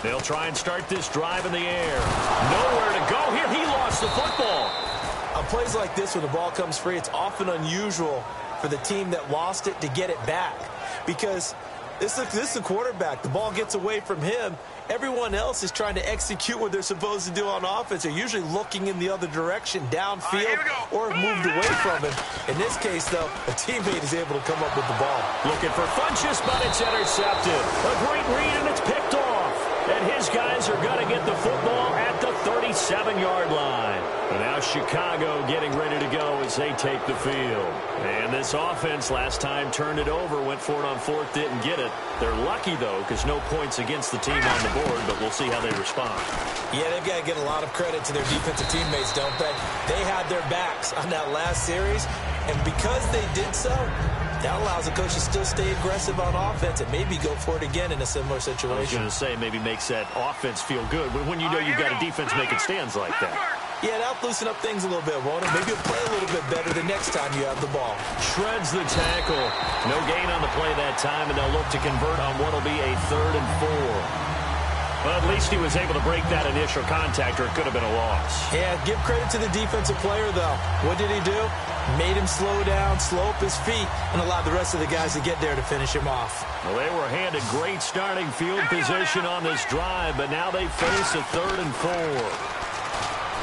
Speaker 3: They'll try and start this drive in the air. Nowhere to go here. He lost the football.
Speaker 4: On plays like this, when the ball comes free, it's often unusual for the team that lost it to get it back. Because this is the quarterback. The ball gets away from him. Everyone else is trying to execute what they're supposed to do on offense. They're usually looking in the other direction, downfield, or have moved away from him. In this case, though, a teammate is able to come up with the ball.
Speaker 3: Looking for Funchess, but it's intercepted. A great read, and it's picked off. And his guys are going to get the football at the 37-yard line. And now Chicago getting ready to go as they take the field. And this offense last time turned it over, went for it on 4th, didn't get it. They're lucky, though, because no points against the team on the board, but we'll see how they respond.
Speaker 4: Yeah, they've got to give a lot of credit to their defensive teammates, don't they? They had their backs on that last series, and because they did so, that allows the coach to still stay aggressive on offense and maybe go for it again in a similar situation.
Speaker 3: I was going to say, maybe makes that offense feel good when you know you've got a defense making stands like that.
Speaker 4: Yeah, that'll loosen up things a little bit, won't it? Maybe you'll play a little bit better the next time you have the ball.
Speaker 3: Shreds the tackle. No gain on the play that time, and they'll look to convert on what will be a 3rd and 4. But at least he was able to break that initial contact, or it could have been a loss.
Speaker 4: Yeah, give credit to the defensive player, though. What did he do? Made him slow down, slow up his feet, and allowed the rest of the guys to get there to finish him off.
Speaker 3: Well, they were handed great starting field position on this drive, but now they face a 3rd and 4.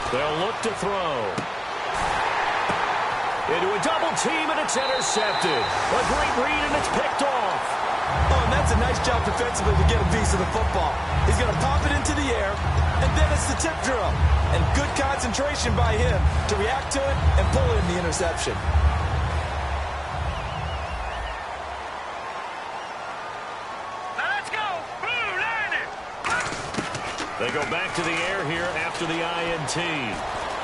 Speaker 3: They'll look to throw. Into a double team, and it's intercepted. A great read, and it's picked off.
Speaker 4: Oh, and that's a nice job defensively to get a piece of the football. He's going to pop it into the air, and then it's the tip drill. And good concentration by him to react to it and pull in the interception.
Speaker 1: Now let's go. Blue, land it.
Speaker 3: They go back to the air here after the INT.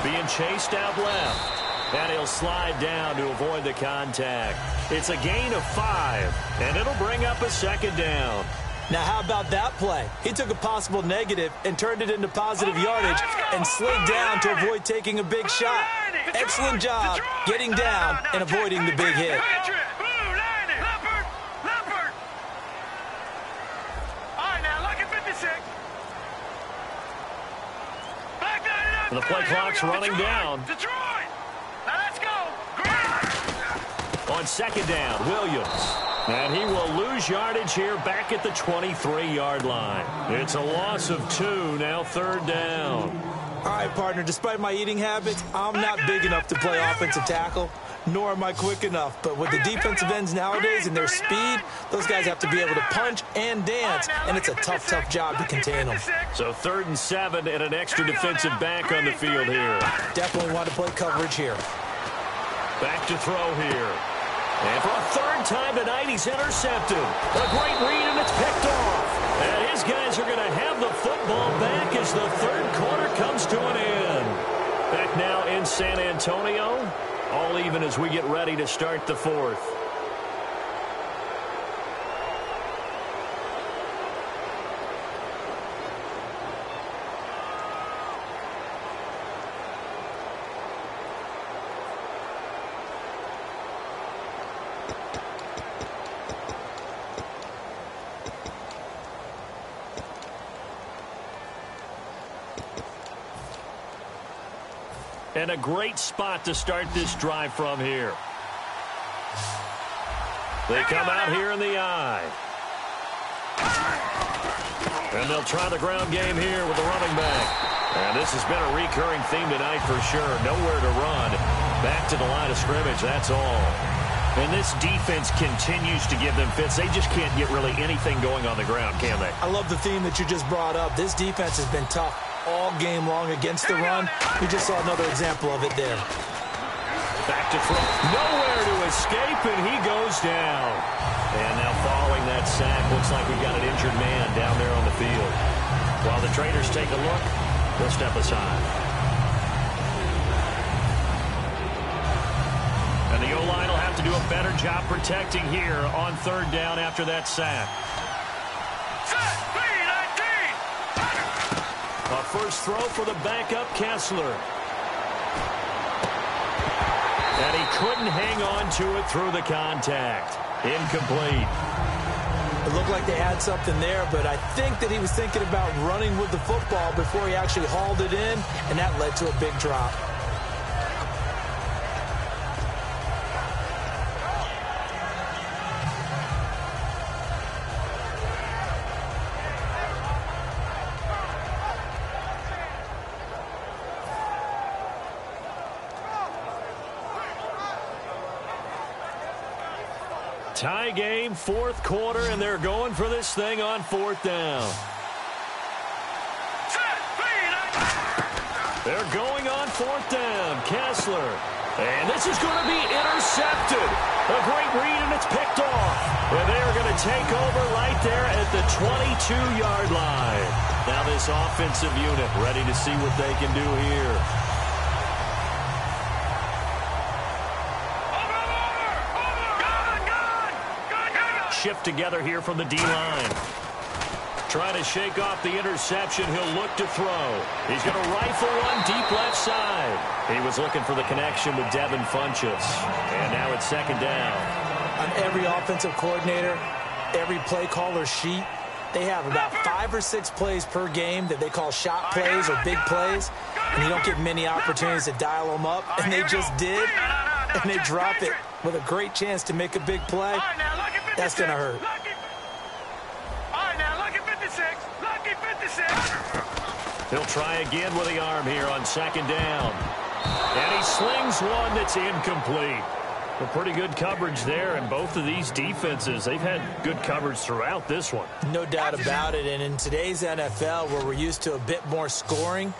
Speaker 3: Being chased out left. And he'll slide down to avoid the contact. It's a gain of 5, and it'll bring up a 2nd down.
Speaker 4: Now, how about that play? He took a possible negative and turned it into positive yardage and slid down to avoid taking a big shot. Excellent job getting down and avoiding the big hit.
Speaker 3: The play clock's running down. On 2nd down, Williams. And he will lose yardage here back at the 23-yard line. It's a loss of 2, now 3rd down.
Speaker 4: All right, partner, despite my eating habits, I'm not big enough to play offensive tackle, nor am I quick enough. But with the defensive ends nowadays and their speed, those guys have to be able to punch and dance, and it's a tough, tough job to contain them.
Speaker 3: So 3rd and 7 and an extra defensive back on the field here.
Speaker 4: Definitely want to play coverage here.
Speaker 3: Back to throw here. And for a 3rd time tonight, he's intercepted. A great read, and it's picked off. And his guys are going to have the football back as the 3rd quarter comes to an end. Back now in San Antonio, all even as we get ready to start the 4th. And a great spot to start this drive from here. They come out here in the I. And they'll try the ground game here with the running back. And this has been a recurring theme tonight for sure. Nowhere to run. Back to the line of scrimmage, that's all. And this defense continues to give them fits. They just can't get really anything going on the ground, can they?
Speaker 4: I love the theme that you just brought up. This defense has been tough all game long against the run. We just saw another example of it there.
Speaker 3: Back to throw. Nowhere to escape, and he goes down. And now following that sack, looks like we've got an injured man down there on the field. While the Traders take a look, we'll step aside. And the O-line will have to do a better job protecting here on third down after that sack. A first throw for the backup Kessler. And he couldn't hang on to it through the contact. Incomplete.
Speaker 4: It looked like they had something there, but I think that he was thinking about running with the football before he actually hauled it in, and that led to a big drop.
Speaker 3: Tie game, fourth quarter, and they're going for this thing on fourth down. They're going on fourth down. Kessler. And this is going to be intercepted. A great read, and it's picked off. And they're going to take over right there at the 22-yard line. Now this offensive unit ready to see what they can do here. Shift together here from the D-line. Trying to shake off the interception. He'll look to throw. He's going to rifle one deep left side. He was looking for the connection with Devin Funchess. And now it's second down.
Speaker 4: On every offensive coordinator, every play caller sheet, they have about 5 or 6 plays per game that they call shot plays or big plays. And you don't get many opportunities to dial them up. And they just did. And they drop it with a great chance to make a big play. That's going to hurt.
Speaker 1: All right, now look at 56. Lucky 56.
Speaker 3: He'll try again with the arm here on second down. And he slings one that's incomplete. Well, pretty good coverage there, and both of these defenses, they've had good coverage throughout this one.
Speaker 4: No doubt about it, and in today's NFL, where we're used to a bit more scoring,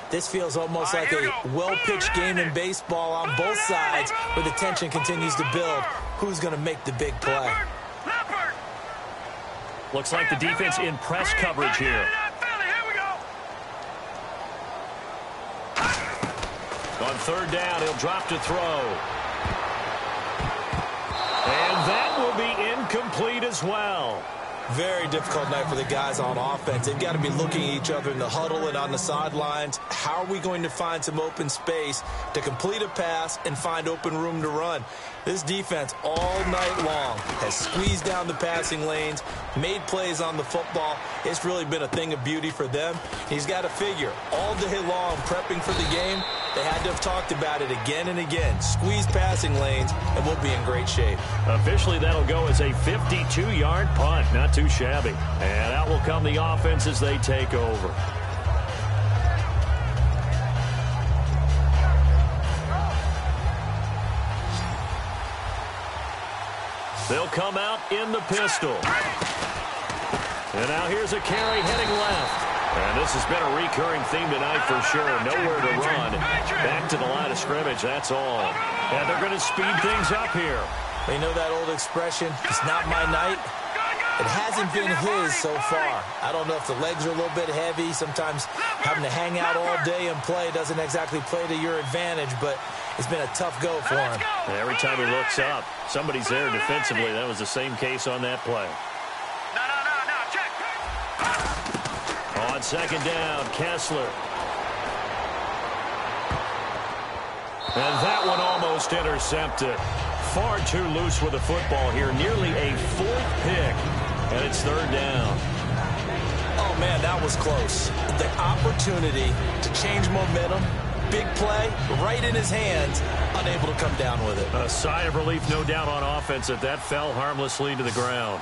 Speaker 4: this feels almost like a well-pitched game in baseball on both sides, where the tension continues to build. Who's going to make the big play?
Speaker 3: Looks like the defense in press coverage here. On third down, he'll drop to throw. And that will be incomplete as well.
Speaker 4: Very difficult night for the guys on offense. They've got to be looking at each other in the huddle and on the sidelines. How are we going to find some open space to complete a pass and find open room to run? This defense all night long has squeezed down the passing lanes, made plays on the football. It's really been a thing of beauty for them. He's got to figure all day long prepping for the game. They had to have talked about it again and again. Squeeze passing lanes, and we'll be in great shape.
Speaker 3: Officially, that'll go as a 52-yard punt. Not too shabby. And out will come the offense as they take over. They'll come out in the pistol. And now here's a carry heading left. And this has been a recurring theme tonight for sure. Nowhere to run. Back to the line of scrimmage, that's all. And they're going to speed things up here.
Speaker 4: You know that old expression, it's not my night? It hasn't been his so far. I don't know if the legs are a little bit heavy. Sometimes having to hang out all day and play doesn't exactly play to your advantage, but it's been a tough go for him.
Speaker 3: And every time he looks up, somebody's there defensively. That was the same case on that play. On second down, Kessler. And that one almost intercepted. Far too loose with the football here. Nearly a fourth pick. And it's third down.
Speaker 4: Oh, man, that was close. The opportunity to change momentum, big play, right in his hands, unable to come down with it.
Speaker 3: A sigh of relief, no doubt, on offense that that fell harmlessly to the ground.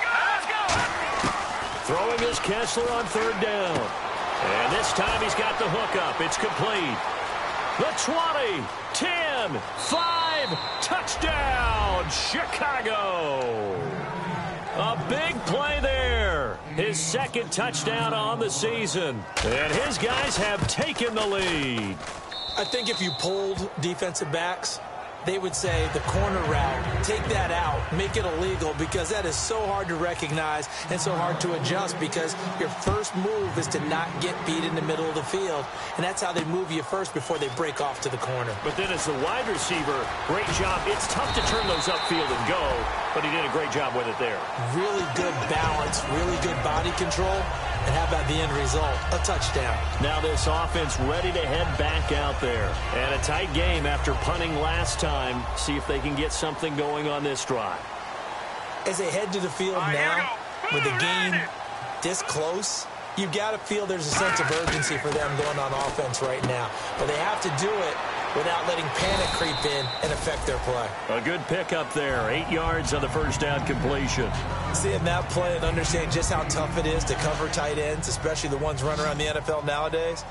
Speaker 1: Let's go!
Speaker 3: Throwing is Kessler on third down. And this time he's got the hook up. It's complete. The 20, 10, 5, touchdown, Chicago. A big play there. His second touchdown on the season. And his guys have taken the lead.
Speaker 4: I think if you polled defensive backs, they would say the corner route, take that out, make it illegal, because that is so hard to recognize and so hard to adjust, because your first move is to not get beat in the middle of the field, and that's how they move you first before they break off to the corner.
Speaker 3: But then as the wide receiver, great job. It's tough to turn those upfield and go, but he did a great job with it there.
Speaker 4: Really good balance, really good body control. And how about the end result? A touchdown.
Speaker 3: Now this offense ready to head back out there. And a tight game after punting last time. See if they can get something going on this drive.
Speaker 4: As they head to the field now, with the game this close, you've got to feel there's a sense of urgency for them going on offense right now. But they have to do it without letting panic creep in and affect their play.
Speaker 3: A good pickup there. 8 yards on the first down completion.
Speaker 4: Seeing that play and understanding just how tough it is to cover tight ends, especially the ones running around the NFL nowadays,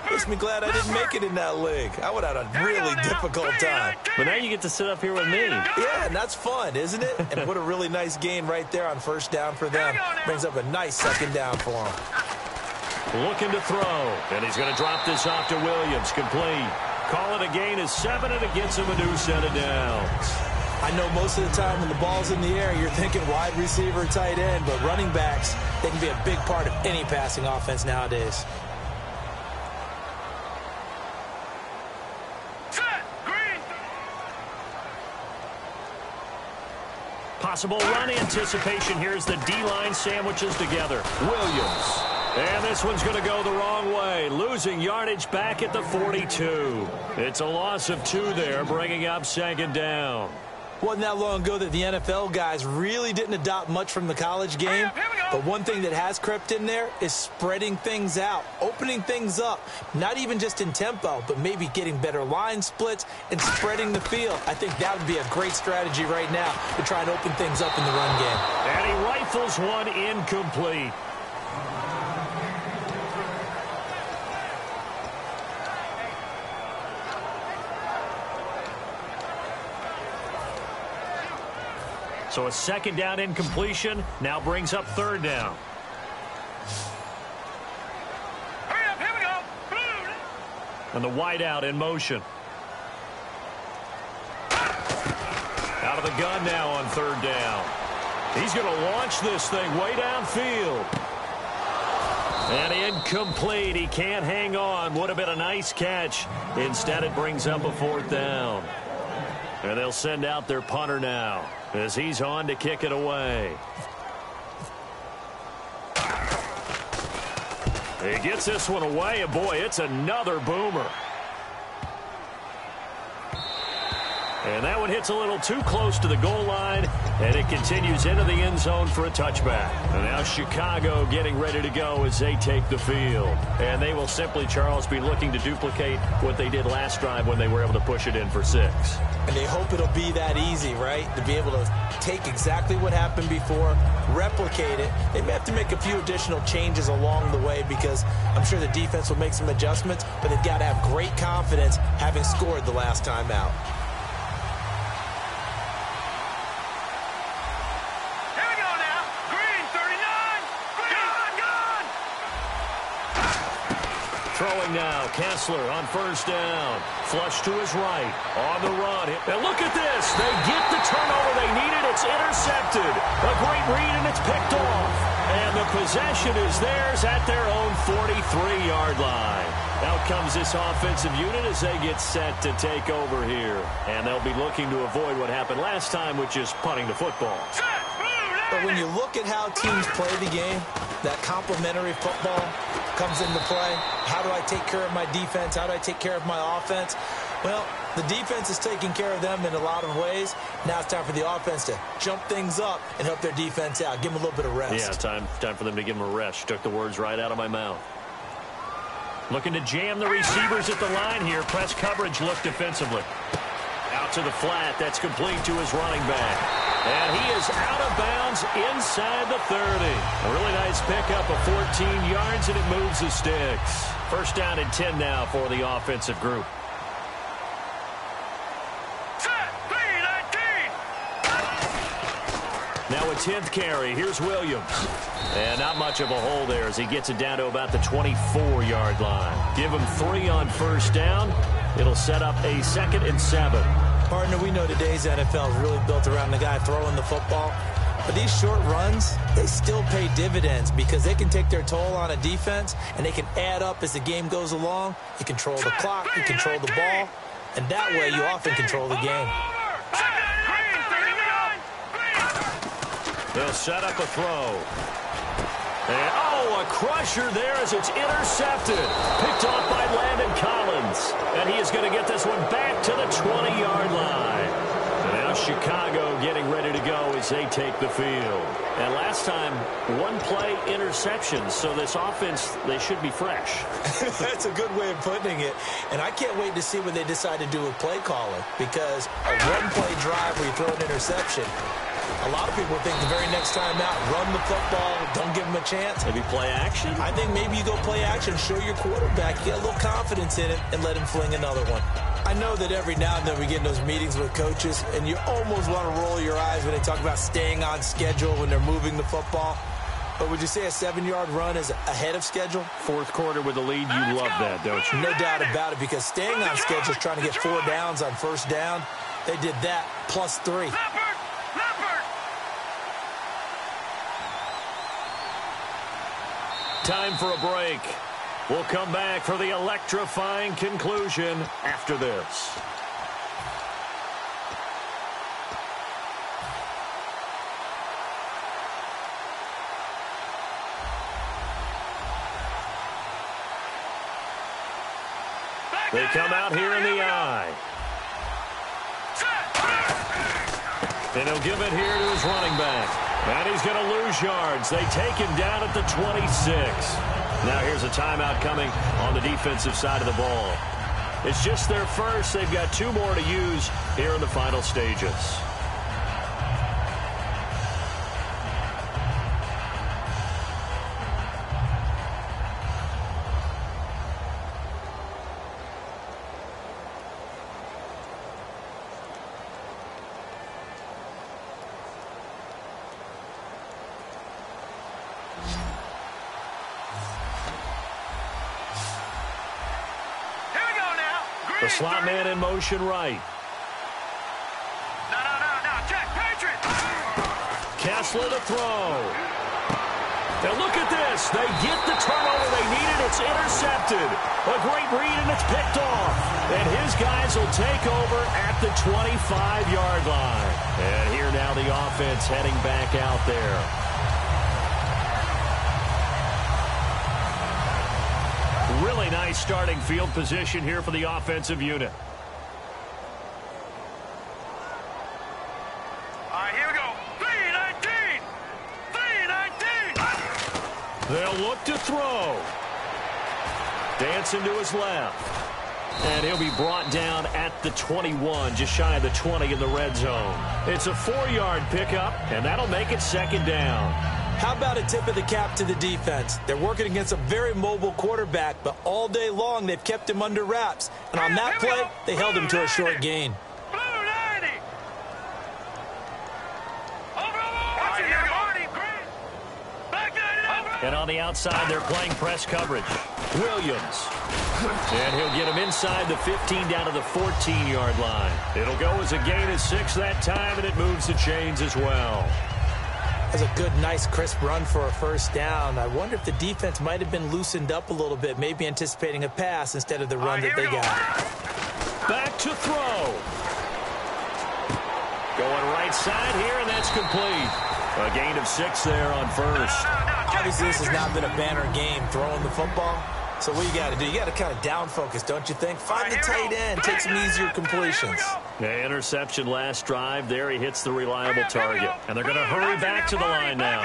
Speaker 4: makes me glad I didn't make it in that league. I would have had a really difficult time.
Speaker 3: But now you get to sit up here with me.
Speaker 4: Yeah, and that's fun, isn't it? And what a really nice gain right there on first down for them. Brings up a nice second down for them.
Speaker 3: Looking to throw. And he's going to drop this off to Williams. Complete. Call it a gain of 7, and it gets him a new set of downs.
Speaker 4: I know most of the time when the ball's in the air, you're thinking wide receiver, tight end, but running backs, they can be a big part of any passing offense nowadays.
Speaker 1: Set, green.
Speaker 3: Possible run anticipation here as the D-line sandwiches together. Williams. And this one's going to go the wrong way, losing yardage back at the 42. It's a loss of 2 there, bringing up second down.
Speaker 4: Wasn't that long ago that the NFL guys really didn't adopt much from the college game. But one thing that has crept in there is spreading things out, opening things up, not even just in tempo, but maybe getting better line splits and spreading the field. I think that would be a great strategy right now to try and open things up in the run game.
Speaker 3: And he rifles one incomplete. So a second down incompletion now brings up third down.
Speaker 1: Hurry up, here we go.
Speaker 3: And the wideout in motion. Out of the gun now on third down. He's going to launch this thing way downfield. And incomplete. He can't hang on. Would have been a nice catch. Instead, it brings up a fourth down. And they'll send out their punter now as he's on to kick it away. He gets this one away, and boy, it's another boomer. And that one hits a little too close to the goal line, and it continues into the end zone for a touchback. And now Chicago getting ready to go as they take the field. And they will simply, Charles, be looking to duplicate what they did last drive when they were able to push it in for 6.
Speaker 4: And they hope it'll be that easy, right? To be able to take exactly what happened before, replicate it. They may have to make a few additional changes along the way because I'm sure the defense will make some adjustments, but they've got to have great confidence having scored the last time out.
Speaker 1: Here we go now. Green, 39. Gone.
Speaker 3: Throwing now, Kessler on first down. Flush to his right. On the run. And look at this. They get the turnover they needed. It's intercepted. A great read, and it's picked off. And the possession is theirs at their own 43-yard line. Out comes this offensive unit as they get set to take over here. And they'll be looking to avoid what happened last time, which is punting the football.
Speaker 4: But when you look at how teams play the game, that complementary football comes into play. How do I take care of my defense? How do I take care of my offense? Well, the defense is taking care of them in a lot of ways. Now it's time for the offense to jump things up and help their defense out. Give them a little bit of rest.
Speaker 3: Yeah, time for them to give them a rest. You took the words right out of my mouth. Looking to jam the receivers at the line here. Press coverage look defensively. Out to the flat. That's complete to his running back. And he is out of bounds inside the 30. A really nice pickup of 14 yards, and it moves the sticks. First down and 10 now for the offensive group. Now a 10th carry. Here's Williams. And not much of a hole there as he gets it down to about the 24-yard line. Give him 3 on first down. It'll set up a 2nd and 7.
Speaker 4: Partner, we know today's NFL is really built around the guy throwing the football. But these short runs, they still pay dividends because they can take their toll on a defense, and they can add up as the game goes along. You control the clock, you control the ball, and that way you often control the game.
Speaker 3: They'll set up a throw. And, oh, a crusher there as it's intercepted. Picked off by Landon Collins. And he is going to get this one back to the 20-yard line. And now Chicago getting ready to go as they take the field. And last time, 1-play interception. So this offense, they should be fresh.
Speaker 4: That's a good way of putting it. And I can't wait to see what they decide to do with play calling. Because a 1-play drive where you throw an interception, a lot of people think the very next time out, run the football, don't give him a chance.
Speaker 3: Maybe play action?
Speaker 4: I think maybe you go play action, show your quarterback, get a little confidence in it, and let him fling another one. I know that every now and then we get in those meetings with coaches, and you almost want to roll your eyes when they talk about staying on schedule when they're moving the football. But would you say a 7-yard run is ahead of schedule?
Speaker 3: Fourth quarter with the lead, you love that, don't you?
Speaker 4: No doubt about it, because staying on schedule is trying to get 4 downs on first down. They did that, plus 3.
Speaker 3: Time for a break. We'll come back for the electrifying conclusion after this. They come out here in the eye. And he'll give it here to his running back. And he's going to lose yards. They take him down at the 26. Now here's a timeout coming on the defensive side of the ball. It's just their first. They've got 2 more to use here in the final stages. The slot man in motion right.
Speaker 1: No, check, Patriot!
Speaker 3: Kessler to throw. Now look at this. They get the turnover they needed. It's intercepted. A great read, and it's picked off. And his guys will take over at the 25-yard line. And here now the offense heading back out there. Really nice starting field position here for the offensive unit.
Speaker 1: All right, here we go. 3-19! 3-19!
Speaker 3: They'll look to throw. Dancing to his left. And he'll be brought down at the 21, just shy of the 20 in the red zone. It's a 4-yard pickup, and that'll make it 2nd down.
Speaker 4: How about a tip of the cap to the defense? They're working against a very mobile quarterback, but all day long they've kept him under wraps. And on that play, they held him to a short gain.
Speaker 1: Blue 90! Over! Back 90, over!
Speaker 3: And on the outside, they're playing press coverage. Williams. And he'll get him inside the 15 down to the 14-yard line. It'll go as a gain of 6 that time, and it moves the chains as well.
Speaker 4: That's a good, nice, crisp run for a first down. I wonder if the defense might have been loosened up a little bit, maybe anticipating a pass instead of the run that they got.
Speaker 3: Back to throw. Going right side here, and that's complete. A gain of 6 there on first.
Speaker 4: Obviously, this has not been a banner game throwing the football. So what you got to do, you got to kind of down focus, don't you think? Find the tight end, take some easier completions.
Speaker 3: Yeah, interception last drive. There he hits the reliable target. And they're going to hurry back to the line now.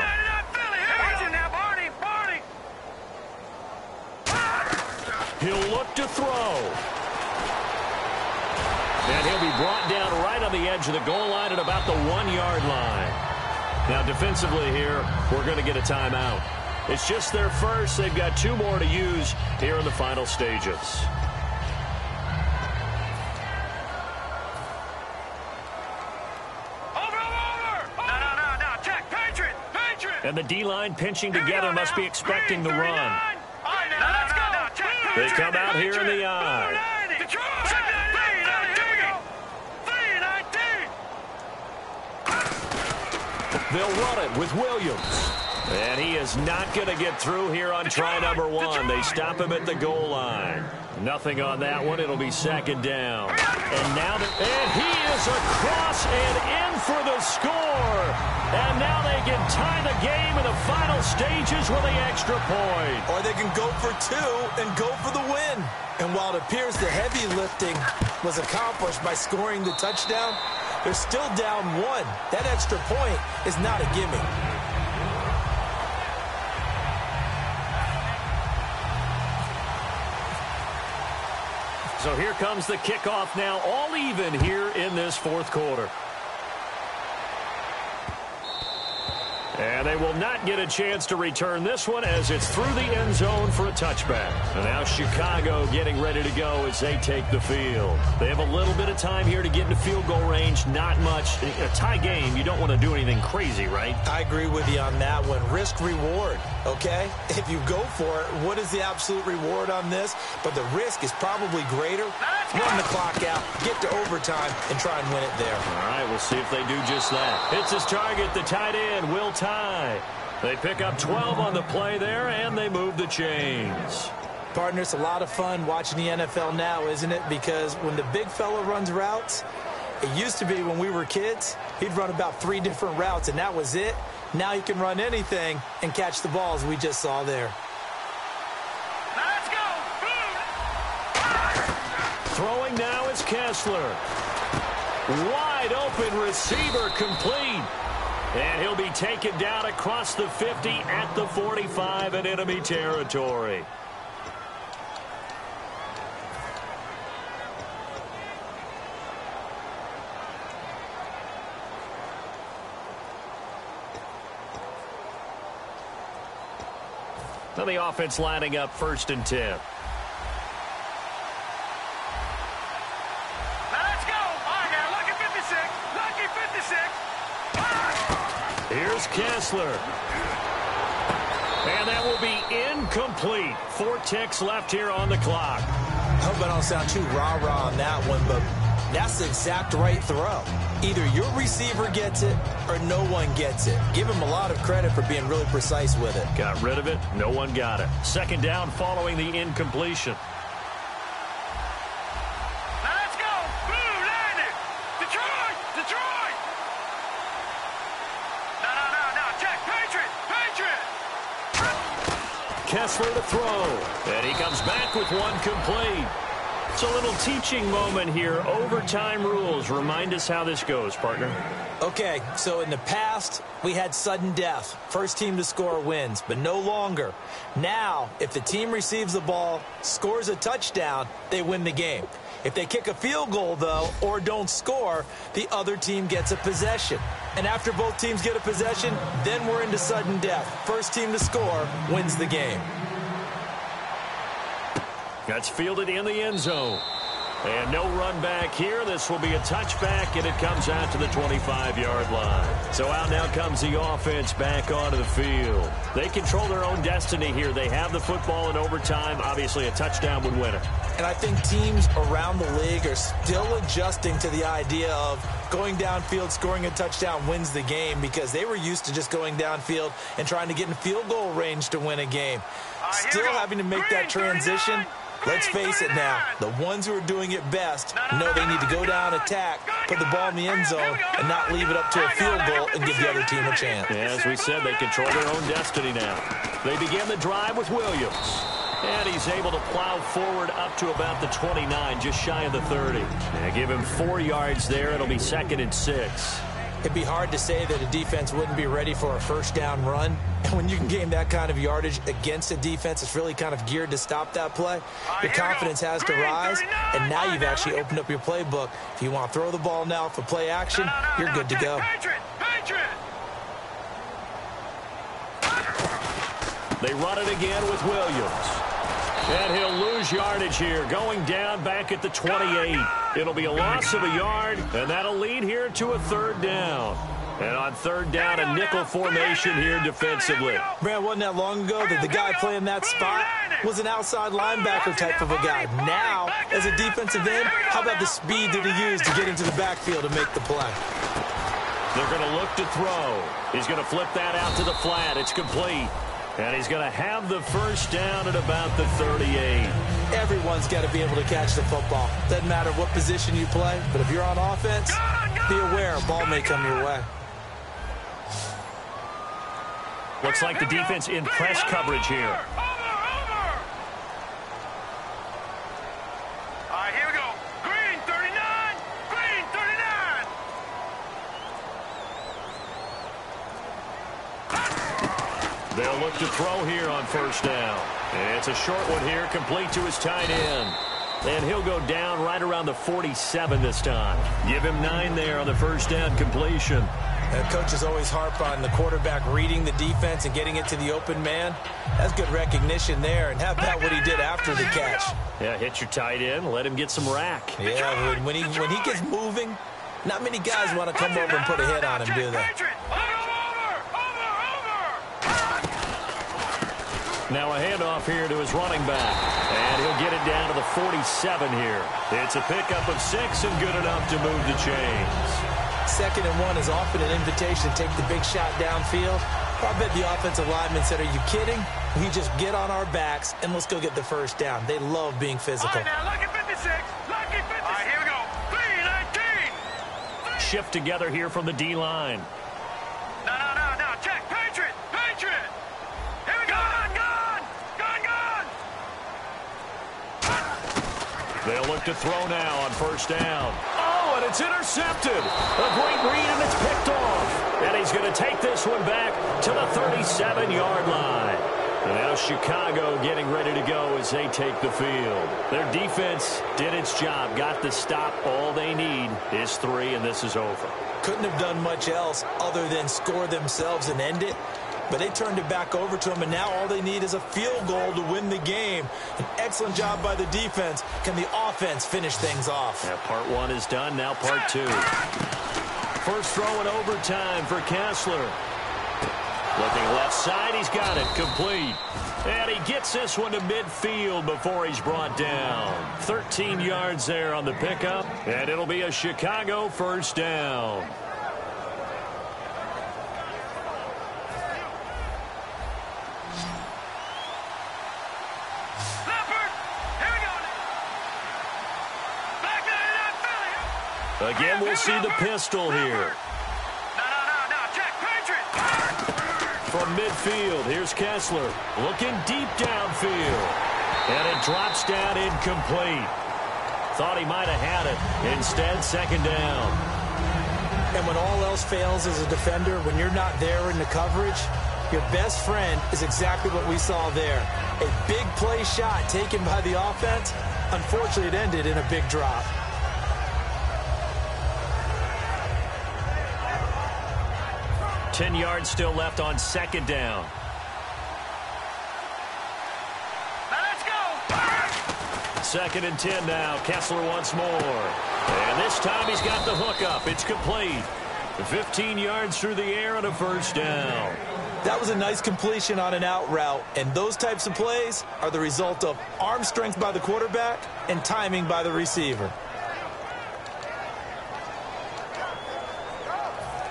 Speaker 3: He'll look to throw. And he'll be brought down right on the edge of the goal line at about the 1-yard line. Now, defensively here, we're going to get a timeout. It's just their first. They've got 2 more to use here in the final stages. And the D-line pinching together must be expecting the run. They come out here in the I. They'll run it with Williams. And he is not going to get through here on try number 1. They stop him at the goal line. Nothing on that one. It'll be 2nd down. And he is across and in for the score. And now they can tie the game in the final stages with the extra point.
Speaker 4: Or they can go for 2 and go for the win. And while it appears the heavy lifting was accomplished by scoring the touchdown, they're still down 1. That extra point is not a gimme.
Speaker 3: So here comes the kickoff now, all even here in this 4th quarter. And they will not get a chance to return this one as it's through the end zone for a touchback. And now Chicago getting ready to go as they take the field. They have a little bit of time here to get into field goal range. Not much. A tie game, you don't want to do anything crazy, right?
Speaker 4: I agree with you on that one. Risk reward, okay? If you go for it, what is the absolute reward on this? But the risk is probably greater. Run the clock out, get to overtime, and try and win it there.
Speaker 3: All right, we'll see if they do just that. Hits his target, the tight end, Will Ty. They pick up 12 on the play there, and they move the chains.
Speaker 4: Partner, it's a lot of fun watching the NFL now, isn't it? Because when the big fella runs routes, it used to be when we were kids, he'd run about 3 different routes, and that was it. Now he can run anything and catch the balls we just saw there.
Speaker 1: Let's go!
Speaker 3: Throwing now is Kessler. Wide open receiver complete. And he'll be taken down across the 50 at the 45 in enemy territory. Now the offense lining up 1st and 10.
Speaker 1: Let's go! All right, now, lucky 56. Lucky 56.
Speaker 3: Here's Kessler. And that will be incomplete. 4 ticks left here on the clock.
Speaker 4: I hope I don't sound too rah-rah on that one, but that's the exact right throw. Either your receiver gets it or no one gets it. Give him a lot of credit for being really precise with it.
Speaker 3: Got rid of it. No one got it. 2nd down following the incompletion.
Speaker 1: Let's go! Blue, landed! Detroit! Detroit! No, check! Patriot!
Speaker 3: Kessler to throw. And he comes back with 1 complete. It's a little teaching moment here. Overtime rules. Remind us how this goes, partner.
Speaker 4: Okay, so in the past, we had sudden death. First team to score wins, but no longer. Now, if the team receives the ball, scores a touchdown, they win the game. If they kick a field goal, though, or don't score, the other team gets a possession. And after both teams get a possession, then we're into sudden death. First team to score wins the game.
Speaker 3: That's fielded in the end zone. And no run back here. This will be a touchback, and it comes out to the 25-yard line. So out now comes the offense back onto the field. They control their own destiny here. They have the football in overtime. Obviously, a touchdown would win it.
Speaker 4: And I think teams around the league are still adjusting to the idea of going downfield, scoring a touchdown wins the game, because they were used to just going downfield and trying to get in field goal range to win a game. Still having to make that transition. Let's face it now, the ones who are doing it best know they need to go down, attack, put the ball in the end zone, and not leave it up to a field goal and give the other team a chance.
Speaker 3: Yeah, as we said, they control their own destiny now. They begin the drive with Williams. And he's able to plow forward up to about the 29, just shy of the 30. And give him 4 yards there. It'll be 2nd and 6.
Speaker 4: It'd be hard to say that a defense wouldn't be ready for a first down run. And when you can gain that kind of yardage against a defense that's really kind of geared to stop that play, your confidence has to rise, and now you've actually opened up your playbook. If you want to throw the ball now for play action, you're good to go.
Speaker 3: They run it again with Williams. And he'll lose yardage here, going down back at the 28. It'll be a loss of a yard, and that'll lead here to a third down. And on third down, a nickel formation here defensively.
Speaker 4: Brad, wasn't that long ago that the guy playing that spot was an outside linebacker type of a guy. Now, as a defensive end, how about the speed that he used to get into the backfield and make the play?
Speaker 3: They're going to look to throw. He's going to flip that out to the flat. It's complete. And he's going to have the first down at about the 38.
Speaker 4: Everyone's got to be able to catch the football. Doesn't matter what position you play, but if you're on offense, be aware a ball may come your way.
Speaker 3: Looks like the defense in press coverage here.
Speaker 1: All right, here we go. Green 39. Green 39.
Speaker 3: They'll look to throw here on first down. And it's a short one here, complete to his tight end. And he'll go down right around the 47 this time. Give him 9 there on the first down completion.
Speaker 4: Coaches always harp on the quarterback reading the defense and getting it to the open man. That's good recognition there. And how about what he did after the catch?
Speaker 3: Yeah, hit your tight end, let him get some rack.
Speaker 4: Yeah, when he gets moving, not many guys want to come over and put a hit on him, do they?
Speaker 3: Now a handoff here to his running back. And he'll get it down to the 47 here. It's a pickup of 6 and good enough to move the chains.
Speaker 4: 2nd and 1 is often an invitation to take the big shot downfield. I bet the offensive lineman said, are you kidding? We just get on our backs and let's go get the first down. They love being physical.
Speaker 1: All right, now, lucky 56. Lucky 56. All right, here we go. 3-19.
Speaker 3: Shift together here from the D-line.
Speaker 1: No. Check. Patriot. Here we go. Gone.
Speaker 3: They'll look to throw now on first down. Oh, and it's intercepted. A great read, and it's picked off. And he's going to take this one back to the 37-yard line. And now Chicago getting ready to go as they take the field. Their defense did its job, got the stop. All they need is 3, and this is over.
Speaker 4: Couldn't have done much else other than score themselves and end it. But they turned it back over to him, and now all they need is a field goal to win the game. An excellent job by the defense. Can the offense finish things off?
Speaker 3: Yeah, part 1 is done, now part 2. First throw in overtime for Kessler. Looking left side, he's got it, complete. And he gets this one to midfield before he's brought down. 13 yards there on the pickup, and it'll be a Chicago first down. Again, we'll see the pistol here.
Speaker 1: No. Check. Patriot.
Speaker 3: From midfield, here's Kessler. Looking deep downfield. And it drops down incomplete. Thought he might have had it. Instead, second down.
Speaker 4: And when all else fails as a defender, when you're not there in the coverage, your best friend is exactly what we saw there. A big play shot taken by the offense. Unfortunately, it ended in a big drop.
Speaker 3: Ten yards still left on second down.
Speaker 1: Now let's go.
Speaker 3: 2nd and 10 now. Kessler once more. And this time he's got the hook up. It's complete. 15 yards through the air and a first down.
Speaker 4: That was a nice completion on an out route. And those types of plays are the result of arm strength by the quarterback and timing by the receiver.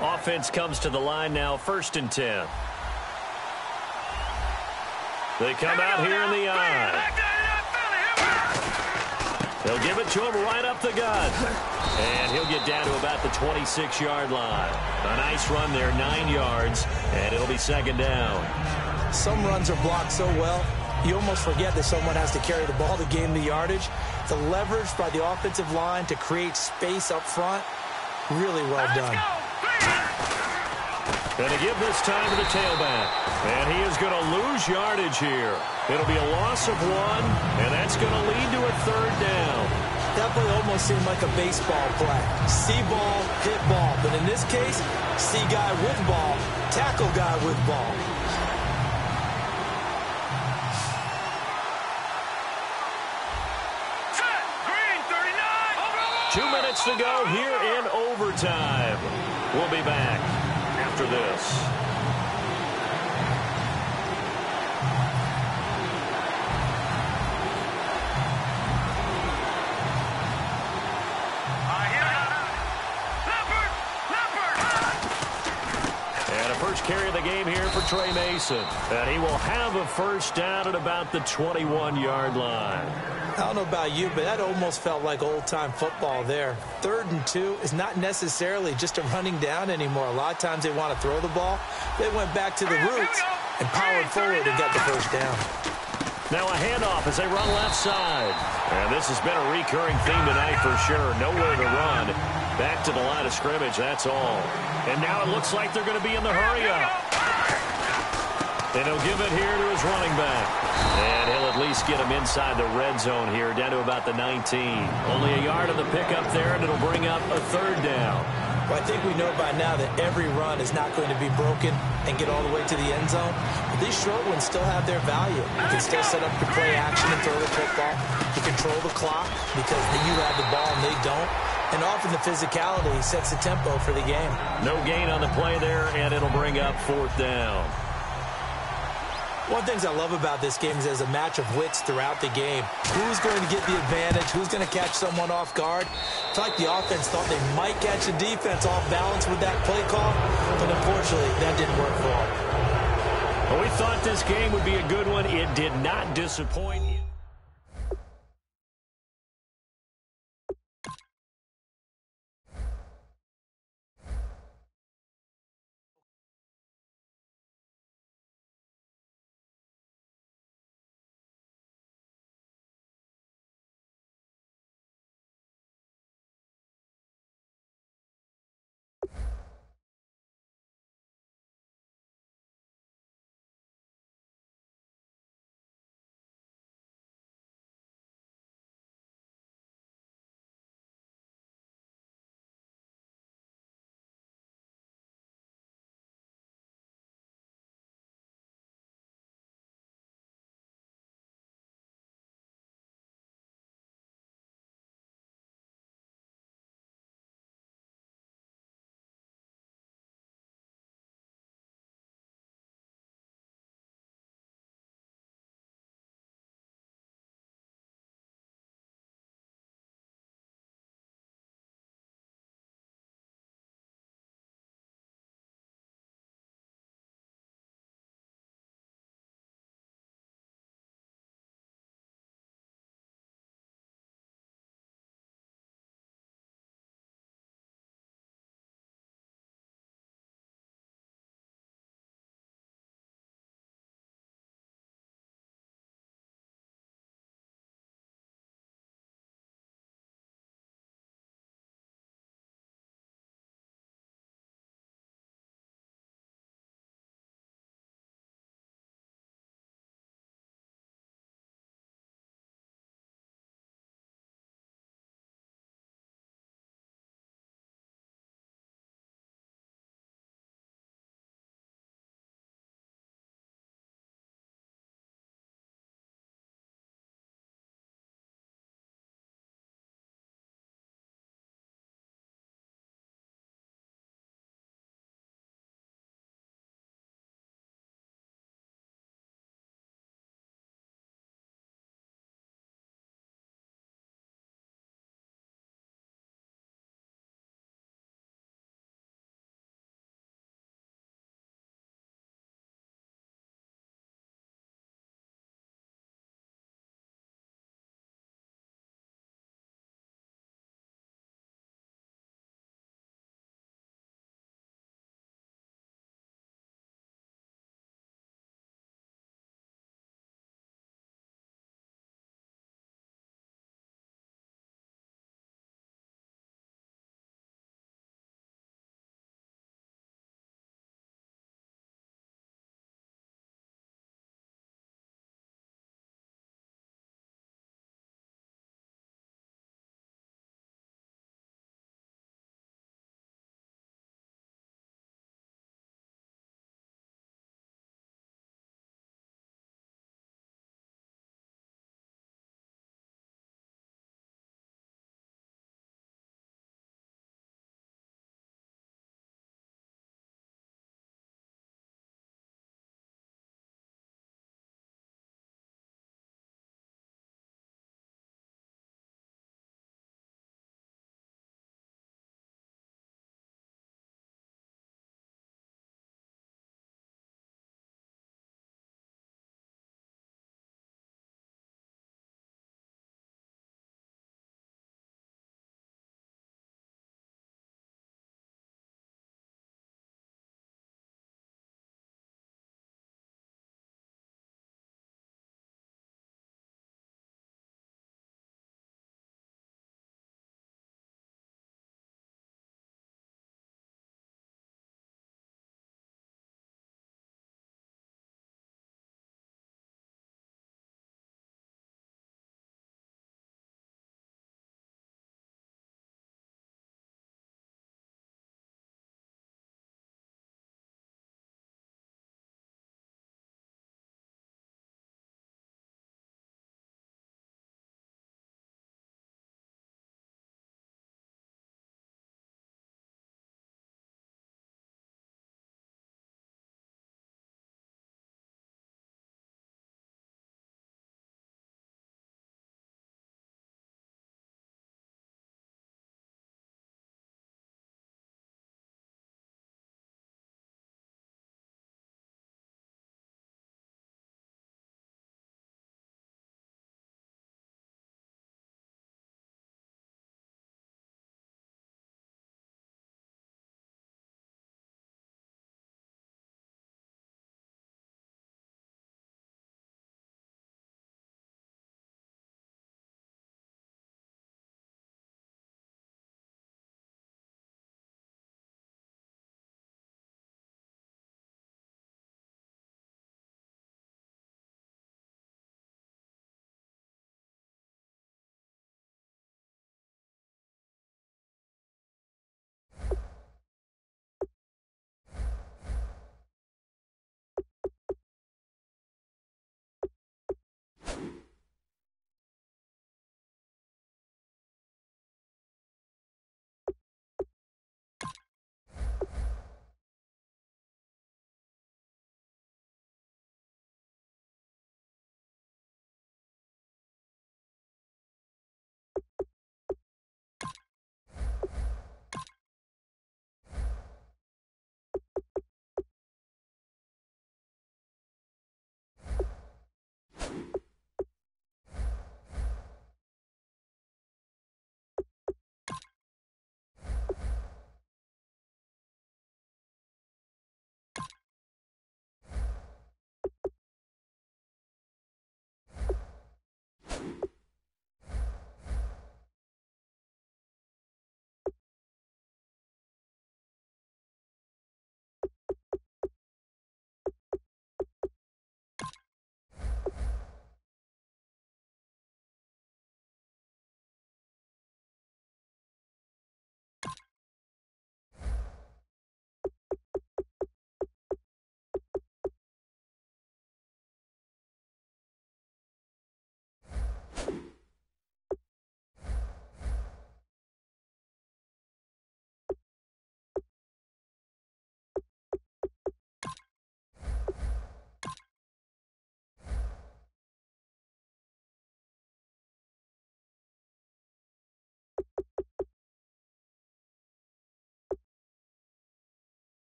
Speaker 3: Offense comes to the line now, 1st and 10. They come out here in the eye. They'll give it to him right up the gut. And he'll get down to about the 26-yard line. A nice run there, 9 yards, and it'll be second down.
Speaker 4: Some runs are blocked so well, you almost forget that someone has to carry the ball to gain the yardage. The leverage by the offensive line to create space up front, really well done.
Speaker 3: And to give this time to the tailback. And he is going to lose yardage here. It'll be a loss of 1, and that's going to lead to a 3rd down.
Speaker 4: That play almost seemed like a baseball play. See ball, hit ball. But in this case, see guy with ball, tackle guy with ball.
Speaker 1: Set. Green, 39.
Speaker 3: 2 minutes to go here in overtime. We'll be back after this. First carry of the game here for Trey Mason. And he will have a first down at about the 21-yard line.
Speaker 4: I don't know about you, but that almost felt like old-time football there. 3rd and 2 is not necessarily just a running down anymore. A lot of times they want to throw the ball. They went back to the roots and powered forward and got the first down.
Speaker 3: Now a handoff as they run left side. And this has been a recurring theme tonight for sure. Nowhere to run. Back to the line of scrimmage, that's all. And now it looks like they're going to be in the hurry-up. And he'll give it here to his running back. And he'll at least get him inside the red zone here, down to about the 19. Only a yard of the pickup there, and it'll bring up a 3rd down.
Speaker 4: Well, I think we know by now that every run is not going to be broken and get all the way to the end zone. But these short ones still have their value. You can still set up your play action and throw the football. You control the clock because you have the ball and they don't. And often the physicality sets the tempo for the game.
Speaker 3: No gain on the play there, and it'll bring up 4th down.
Speaker 4: One of the things I love about this game is there's a match of wits throughout the game. Who's going to get the advantage? Who's going to catch someone off guard? It's like the offense thought they might catch the defense off balance with that play call, but unfortunately, that didn't work for them.
Speaker 3: Well, we thought this game would be a good one. It did not disappoint.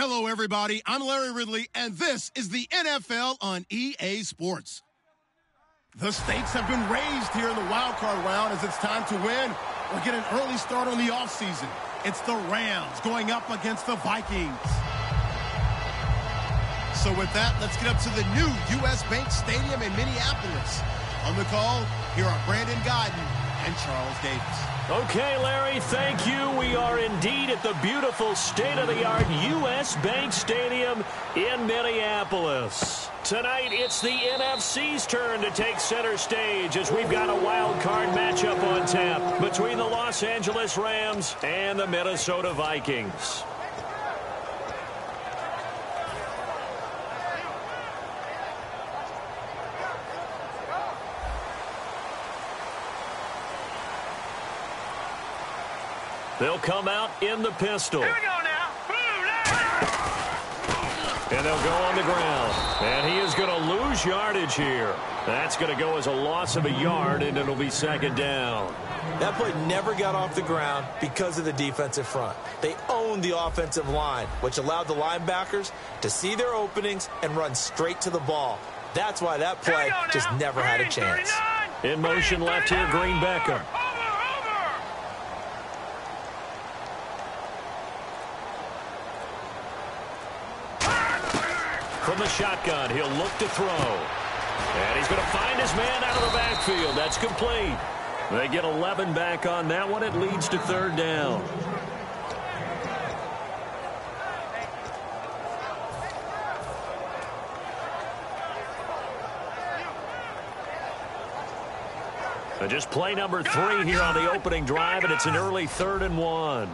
Speaker 2: Hello, everybody. I'm Larry Ridley, and this is the NFL on EA Sports. The stakes have been raised here in the wild card round as it's time to win or get an early start on the offseason. It's the Rams going up against the Vikings. So with that, let's get up to the new U.S. Bank Stadium in Minneapolis. On the call, here are Brandon Godden and Charles Davis.
Speaker 3: Okay, Larry, thank you. We are indeed at the beautiful state-of-the-art U.S. Bank Stadium in Minneapolis. Tonight, it's the NFC's turn to take center stage as we've got a wild card matchup on tap between the Los Angeles Rams and the Minnesota Vikings. They'll come out in the pistol.
Speaker 1: Here we go now.
Speaker 3: And they'll go on the ground. And he is going to lose yardage here. That's going to go as a loss of a yard, and it'll be second down.
Speaker 4: That play never got off the ground because of the defensive front. They owned the offensive line, which allowed the linebackers to see their openings and run straight to the ball. That's why that play just never had a chance.
Speaker 3: In motion left here, Green Beckham. From the shotgun, he'll look to throw. And he's going to find his man out of the backfield. That's complete. They get 11 back on that one. It leads to third down. Just play number 3 here on the opening drive, and it's an early 3rd and 1.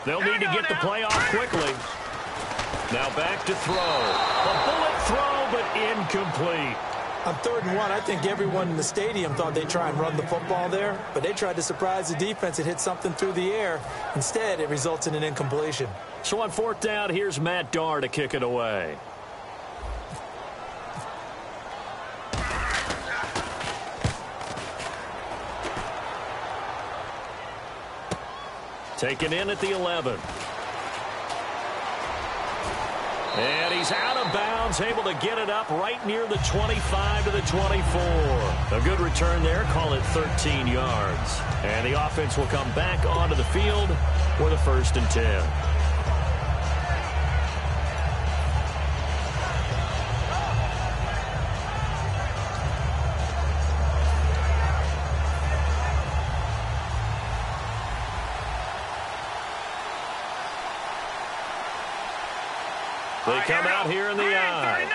Speaker 3: They'll need to get the play off quickly. Now back to throw. A bullet throw, but incomplete.
Speaker 4: On 3rd and 1, I think everyone in the stadium thought they'd try and run the football there, but they tried to surprise the defense and hit something through the air. Instead, it results in an incompletion.
Speaker 3: So on 4th down, here's Matt Darr to kick it away. Taken in at the 11. And he's out of bounds, able to get it up right near the 25 to the 24. A good return there, call it 13 yards. And the offense will come back onto the field with a 1st and 10. They come out here in the I.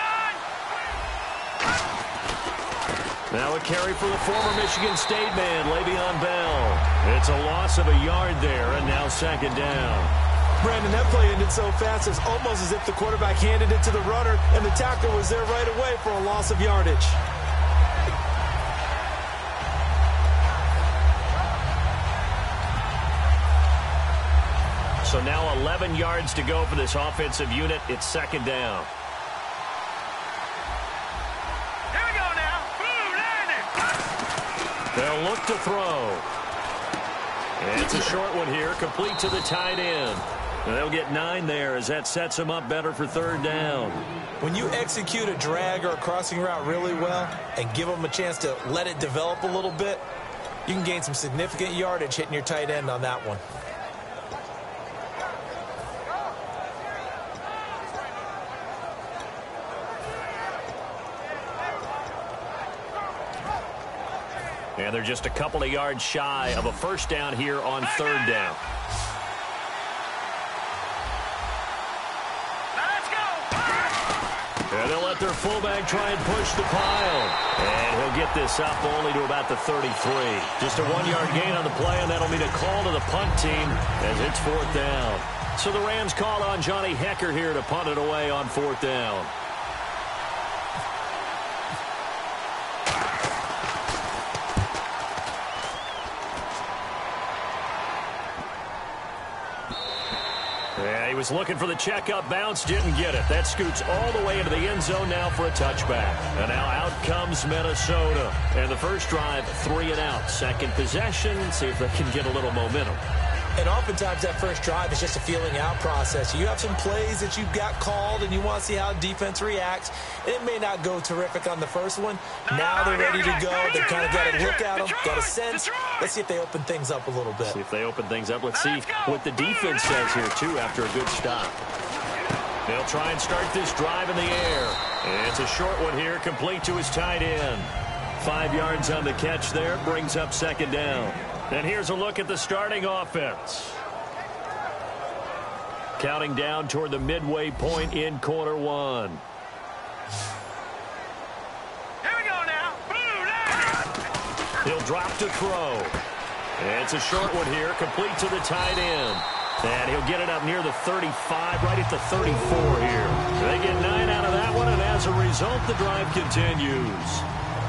Speaker 3: Now a carry for the former Michigan State man, Le'Veon Bell. It's a loss of a yard there, and now 2nd down.
Speaker 4: Brandon, that play ended so fast, it's almost as if the quarterback handed it to the runner, and the tackler was there right away for a loss of yardage.
Speaker 3: So now 11 yards to go for this offensive unit. It's 2nd down.
Speaker 1: Here we go now. Boom,
Speaker 3: They'll look to throw. And it's a short one here, complete to the tight end. And they'll get 9 there as that sets them up better for 3rd down.
Speaker 4: When you execute a drag or a crossing route really well and give them a chance to let it develop a little bit, you can gain some significant yardage hitting your tight end on that one.
Speaker 3: And they're just a couple of yards shy of a 1st down here on 3rd down.
Speaker 1: Let's go.
Speaker 3: And they'll let their fullback try and push the pile. And he'll get this up only to about the 33. Just a 1-yard gain on the play, and that'll mean a call to the punt team as it's 4th down. So the Rams call on Johnny Hecker here to punt it away on 4th down. He was looking for the checkup bounce, didn't get it. That scoots all the way into the end zone now for a touchback. And now out comes Minnesota. And the first drive, 3 and out. Second possession, see if they can get a little momentum.
Speaker 4: And oftentimes that first drive is just a feeling out process. You have some plays that you've got called and you want to see how defense reacts. It may not go terrific on the first one. Now they're ready to go. They kind of got to look at them, got a sense. Let's see if they open things up a little bit.
Speaker 3: See if they open things up. Let's see what the defense says here, too, after a good stop. They'll try and start this drive in the air. It's a short one here, complete to his tight end. 5 yards on the catch there, brings up second down. And here's a look at the starting offense. Counting down toward the midway point in quarter one.
Speaker 1: Here we go now.
Speaker 3: He'll drop to throw. It's a short one here, complete to the tight end. And he'll get it up near the 35, right at the 34 here. They get 9 out of that one, and as a result, the drive continues.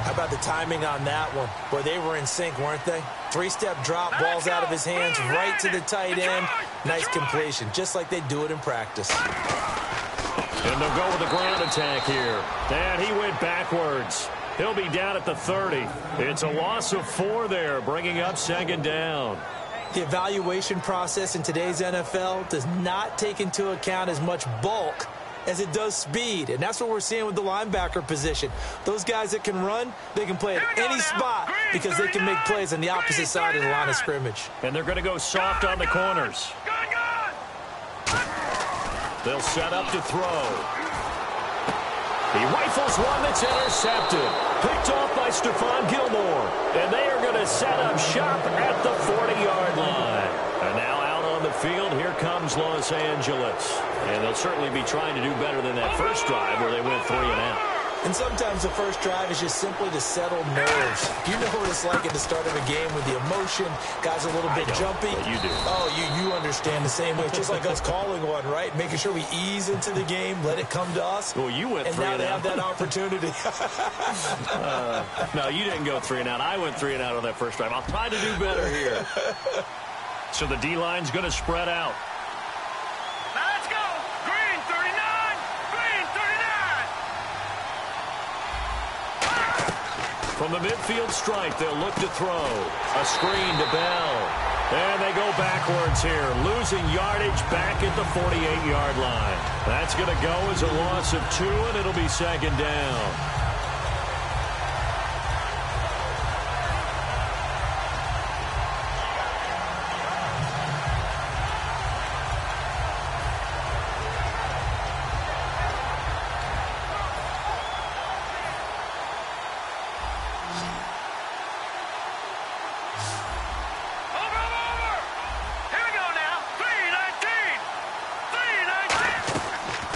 Speaker 4: How about the timing on that one? Boy, they were in sync, weren't they? 3-step drop, balls out of his hands, right to the tight end. Nice completion, just like they do it in practice.
Speaker 3: And they'll go with the ground attack here. And he went backwards. He'll be down at the 30. It's a loss of 4 there, bringing up second down.
Speaker 4: The evaluation process in today's NFL does not take into account as much bulk as it does speed, and that's what we're seeing with the linebacker position. Those guys that can run, they can play at any spot because they can make plays on the opposite side of the line of scrimmage.
Speaker 3: And they're going to go soft on the corners. They'll set up to throw. He rifles one that's intercepted. Picked off by Stephon Gilmore. And they are going to set up shop at the 40-yard line. And now out on the field, here comes Los Angeles. And they'll certainly be trying to do better than that first drive where they went 3 and out.
Speaker 4: And sometimes the first drive is just simply to settle nerves. You know what it's like at the start of a game with the emotion. Guys a little bit jumpy.
Speaker 3: But you do.
Speaker 4: Oh, you understand the same way. It's just like us calling one, right? Making sure we ease into the game, let it come to us.
Speaker 3: Well, you went 3 and out.
Speaker 4: And now they have that opportunity.
Speaker 3: No, you didn't go 3 and out. I went 3 and out on that first drive. I'll try to do better here. So the D-line's going to spread out.
Speaker 1: Now let's go. Green 39. Green 39.
Speaker 3: From the midfield stripe, they'll look to throw. A screen to Bell. And they go backwards here, losing yardage back at the 48-yard line. That's going to go as a loss of 2, and it'll be second down.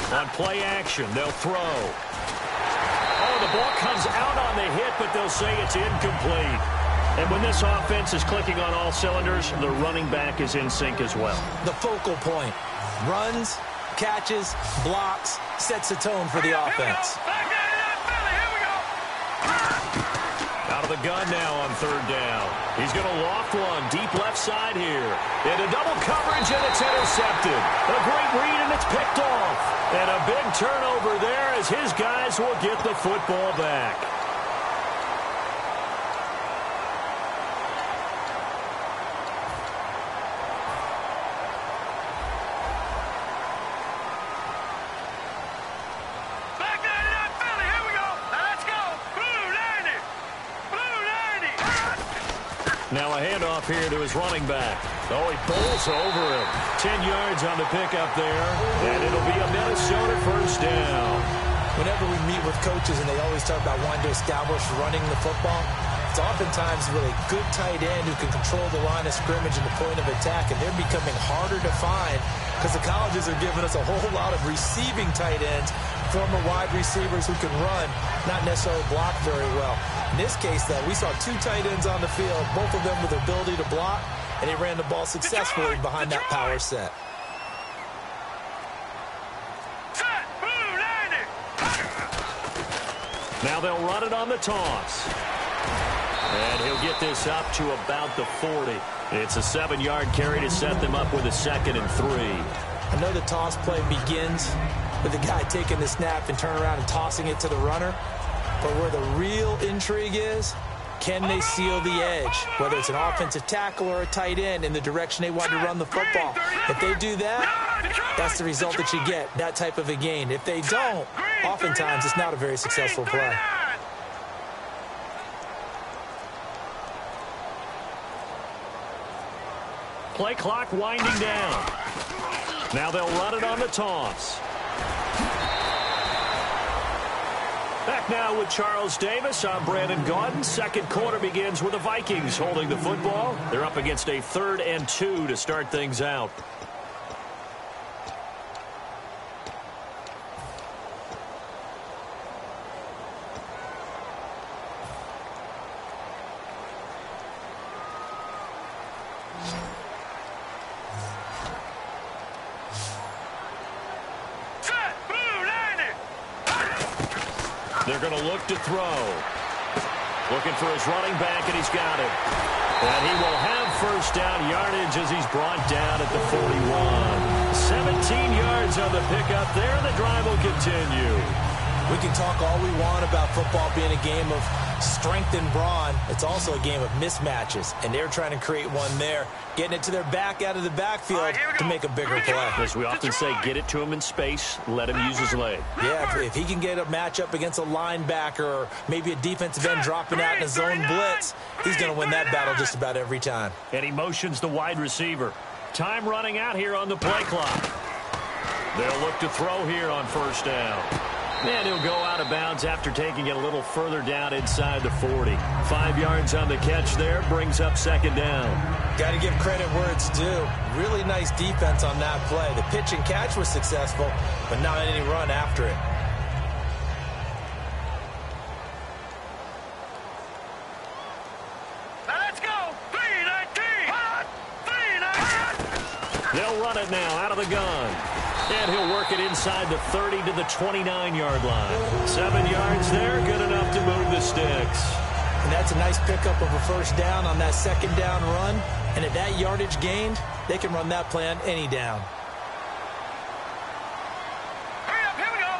Speaker 3: On play action, they'll throw. Oh, the ball comes out on the hit, but they'll say it's incomplete. And when this offense is clicking on all cylinders, the running back is in sync as well.
Speaker 4: The focal point. Runs, catches, blocks, sets the tone for the offense.
Speaker 3: Out of the gun now on third down. He's going to loft one deep left side here. Into double coverage, and it's intercepted. A great read, and it's picked off. And a big turnover there as his guys will get the football back. Now a handoff here to his running back. Oh, he bowls over him. 10 yards on the pickup there, and it'll be a Minnesota first down.
Speaker 4: Whenever we meet with coaches and they always talk about wanting to establish running the football, it's oftentimes with a good tight end who can control the line of scrimmage and the point of attack, and they're becoming harder to find because the colleges are giving us a whole lot of receiving tight ends, former wide receivers who can run, not necessarily block very well. In this case, though, we saw 2 tight ends on the field, both of them with the ability to block, and he ran the ball successfully behind that power set.
Speaker 3: Now they'll run it on the toss. And he'll get this up to about the 40. It's a 7-yard carry to set them up with a 2nd and 3.
Speaker 4: I know the toss play begins with the guy taking the snap and turning around and tossing it to the runner. But where the real intrigue is, can they seal the edge, whether it's an offensive tackle or a tight end in the direction they want to run the football? If they do that, that's the result that you get, that type of a gain. If they don't, oftentimes it's not a very successful play.
Speaker 3: Play clock winding down. Now they'll run it on the toss. Back now with Charles Davis. I'm Brandon Gaudin. Second quarter begins with the Vikings holding the football. They're up against a 3rd and 2 to start things out. They're going to look to throw. Looking for his running back, and he's got it. And he will have first down yardage as he's brought down at the 41. 17 yards on the pickup there, and the drive will continue.
Speaker 4: We can talk all we want about football being a game of strength and brawn. It's also a game of mismatches, and they're trying to create one there, getting it to their back out of the backfield to make a bigger play.
Speaker 3: As we often say, get it to him in space, let him use his leg.
Speaker 4: Yeah, if he can get a matchup against a linebacker or maybe a defensive end dropping out in a zone blitz, he's going to win that battle just about every time.
Speaker 3: And he motions the wide receiver. Time running out here on the play clock. They'll look to throw here on first down. And he'll go out of bounds after taking it a little further down inside the 40. 5 yards on the catch there, brings up second down.
Speaker 4: Got to give credit where it's due. Really nice defense on that play. The pitch and catch was successful, but not any run after it.
Speaker 1: Let's go! 3-19!
Speaker 3: They'll run it now out of the gun. And he'll work it inside the 30 to the 29-yard line. 7 yards there, good enough to move the sticks.
Speaker 4: And that's a nice pickup of a first down on that second down run. And at that yardage gained, they can run that play on any down.
Speaker 1: Hurry up, here we go!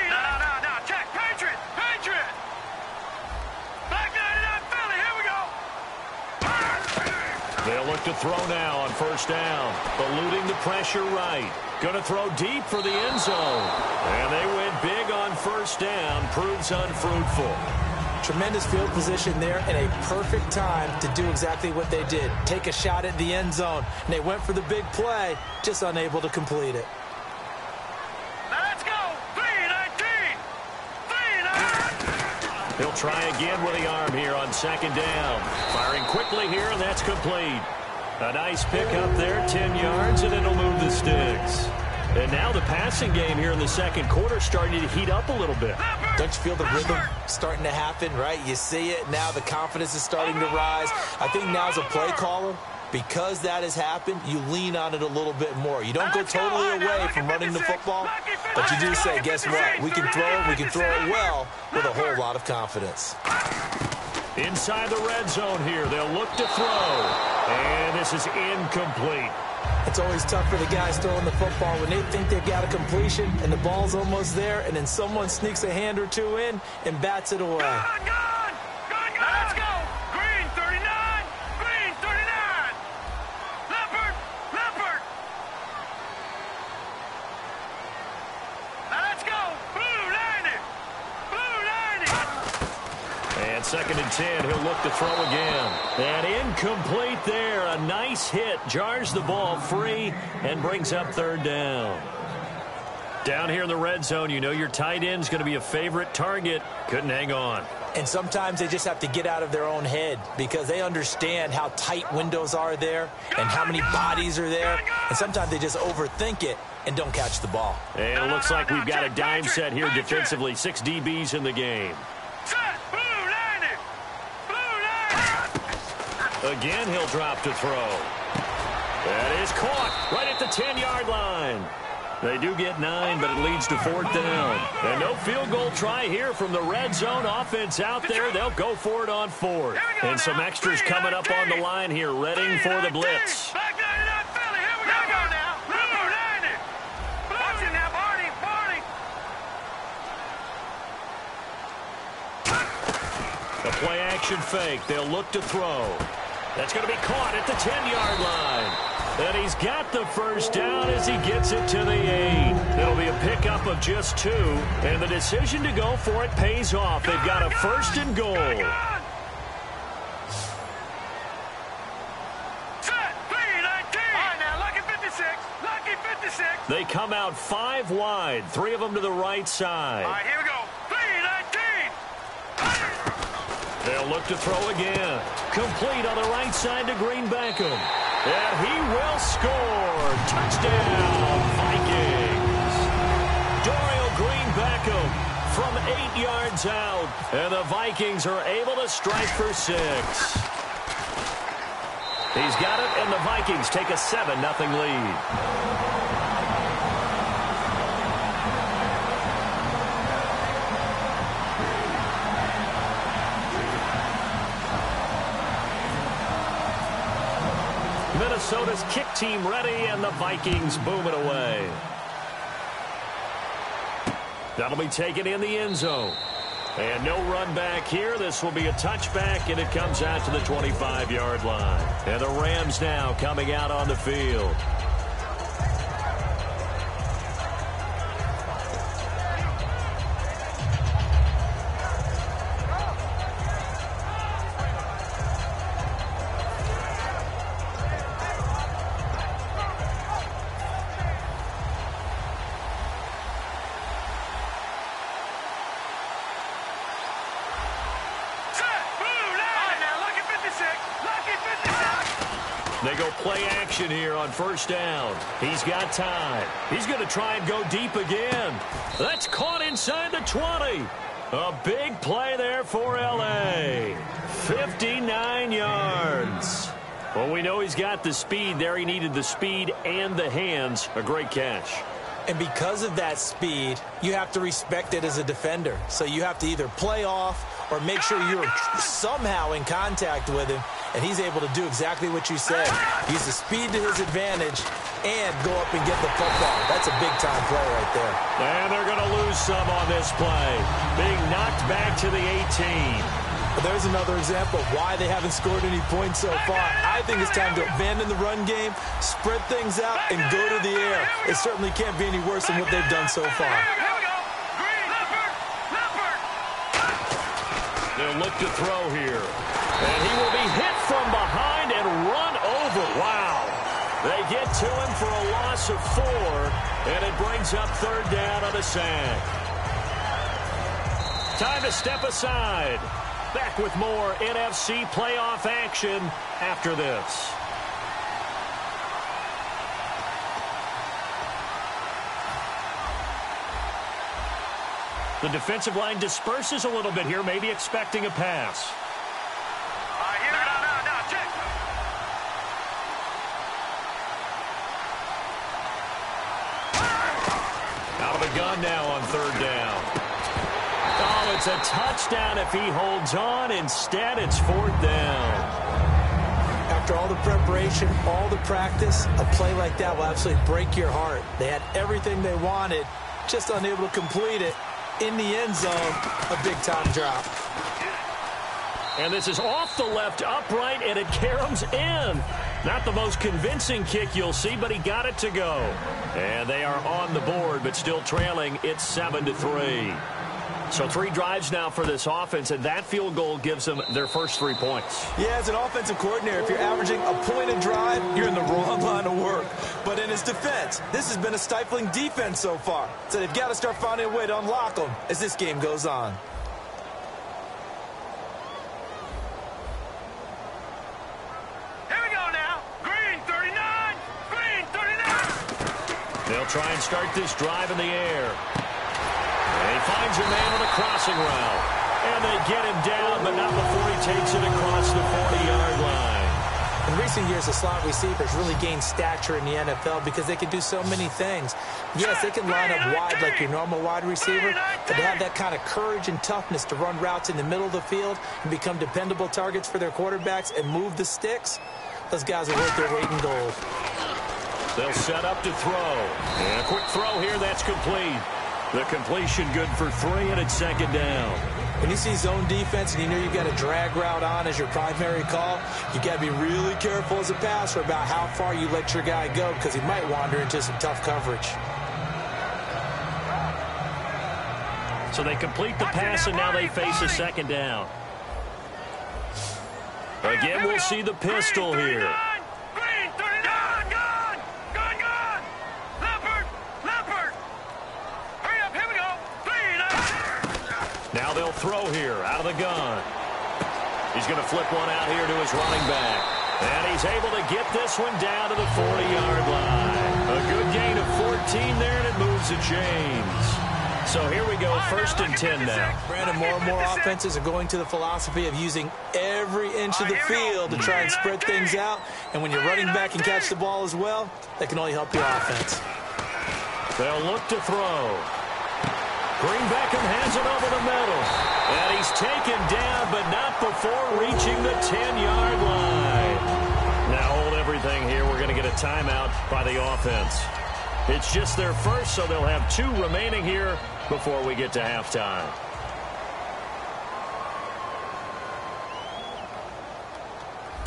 Speaker 1: No, check, Patriot! Back 99 Philly, here we go!
Speaker 3: They'll look to throw now on first down. Eluding the pressure right. Going to throw deep for the end zone. And they went big on first down. Proves unfruitful.
Speaker 4: Tremendous field position there and a perfect time to do exactly what they did. Take a shot at the end zone. And they went for the big play, just unable to complete it.
Speaker 1: Let's go! 3-19!
Speaker 3: He'll try again with the arm here on second down. Firing quickly here, and that's complete. A nice pickup there, 10 yards, and it'll move the sticks. And now the passing game here in the second quarter starting to heat up a little bit.
Speaker 4: Don't you feel the rhythm starting to happen, right? You see it. Now the confidence is starting to rise. I think now as a play caller, because that has happened, you lean on it a little bit more. You don't go totally away from running the football, but you do say, guess what? We can throw it well with a whole lot of confidence.
Speaker 3: Inside the red zone here, they'll look to throw. And this is incomplete.
Speaker 4: It's always tough for the guys throwing the football when they think they've got a completion and the ball's almost there, and then someone sneaks a hand or two in and bats it away.
Speaker 1: Gone! Let's go! Green 39! Green 39! Leopard! Let's go! Blue 90!
Speaker 3: And second and 10, he'll look to throw again. And incomplete there. A nice hit. Jars the ball free and brings up third down. Down here in the red zone, you know your tight end's going to be a favorite target. Couldn't hang on.
Speaker 4: And sometimes they just have to get out of their own head because they understand how tight windows are there and how many bodies are there. And sometimes they just overthink it and don't catch the ball.
Speaker 3: And it looks like we've got a dime set here defensively. 6 DBs in the game. Again, he'll drop to throw. That is caught right at the 10-yard line. They do get 9, but it leads to fourth down. And no field goal try here from the red zone. Offense out there. They'll go for it on fourth. And some extras coming up on the line here, readying for the blitz. A play-action fake. They'll look to throw. That's going to be caught at the 10-yard line. And he's got the first down as he gets it to the 8. It'll be a pickup of just 2. And the decision to go for it pays off. They've got a first and goal. They come out 5 wide, 3 of them to the right side.
Speaker 1: All right, here we go. 3-19.
Speaker 3: They'll look to throw again. Complete on the right side to Green-Beckham. And he will score. Touchdown, Vikings. Dorial Green-Beckham from 8 yards out. And the Vikings are able to strike for 6. He's got it, and the Vikings take a 7-0 lead. Minnesota's kick team ready, and the Vikings boom it away. That'll be taken in the end zone. And no run back here. This will be a touchback, and it comes out to the 25-yard line. And the Rams now coming out on the field. They go play action here on first down. He's got time. He's going to try and go deep again. That's caught inside the 20. A big play there for L.A. 59 yards. Well, we know he's got the speed there. He needed the speed and the hands. A great catch.
Speaker 4: And because of that speed, you have to respect it as a defender. So you have to either play off or make sure you're somehow in contact with him, and he's able to do exactly what you said. Use the speed to his advantage and go up and get the football. That's a big-time play right there.
Speaker 3: And they're going to lose some on this play. Being knocked back to the 18.
Speaker 4: But there's another example of why they haven't scored any points so far. I think it's time to abandon the run game, spread things out, and go to the air. It certainly can't be any worse than what they've done so far.
Speaker 3: They'll look to throw here. And he will be hit from behind and run over. Wow. They get to him for a loss of 4, and it brings up third down on a sack. Time to step aside. Back with more NFC playoff action after this. The defensive line disperses a little bit here, maybe expecting a pass.
Speaker 1: Check.
Speaker 3: Out of the gun now on third down. Oh, it's a touchdown if he holds on. Instead, it's fourth down.
Speaker 4: After all the preparation, all the practice, a play like that will absolutely break your heart. They had everything they wanted, just unable to complete it. In the end zone, a big-time drop.
Speaker 3: And this is off the left upright, and it caroms in. Not the most convincing kick you'll see, but he got it to go. And they are on the board, but still trailing. It's 7-3. So 3 drives now for this offense, and that field goal gives them their first 3 points.
Speaker 4: Yeah, as an offensive coordinator, if you're averaging a point a drive, you're in the wrong line of work. But in his defense, this has been a stifling defense so far. So they've got to start finding a way to unlock them as this game goes on.
Speaker 1: Here we go now. Green 39. Green 39.
Speaker 3: They'll try and start this drive in the air. And he finds a man on a crossing route. And they get him down, but not before he takes it across the 40-yard line.
Speaker 4: In recent years, the slot receivers really gained stature in the NFL because they can do so many things. Yes, they can line up wide like your normal wide receiver, but to have that kind of courage and toughness to run routes in the middle of the field and become dependable targets for their quarterbacks and move the sticks, those guys are worth their weight in gold.
Speaker 3: They'll set up to throw. And a quick throw here, that's complete. The completion good for 3, and it's second down.
Speaker 4: When you see zone defense and you know you've got a drag route on as your primary call, you got to be really careful as a passer about how far you let your guy go because he might wander into some tough coverage.
Speaker 3: So they complete the pass, and now they face a second down. Again, we'll see the pistol here.
Speaker 1: Green, 39, gone! Leopard! Hurry up, here we go!
Speaker 3: Now they'll throw here, out of the gun. He's going to flip one out here to his running back. And he's able to get this one down to the 40-yard line. A good gain of 14 there, and it moves the chains. So here we go, 1st and 10 now.
Speaker 4: Brandon, more and more offenses are going to the philosophy of using every inch of the field to try and spread things out. And when you're running back and catch the ball as well, that can only help your offense.
Speaker 3: They'll look to throw. Green Beckham has it over the middle. And he's taken down, but not before reaching the 10-yard line. Now hold everything here. We're going to get a timeout by the offense. It's just their first, so they'll have 2 remaining here before we get to halftime.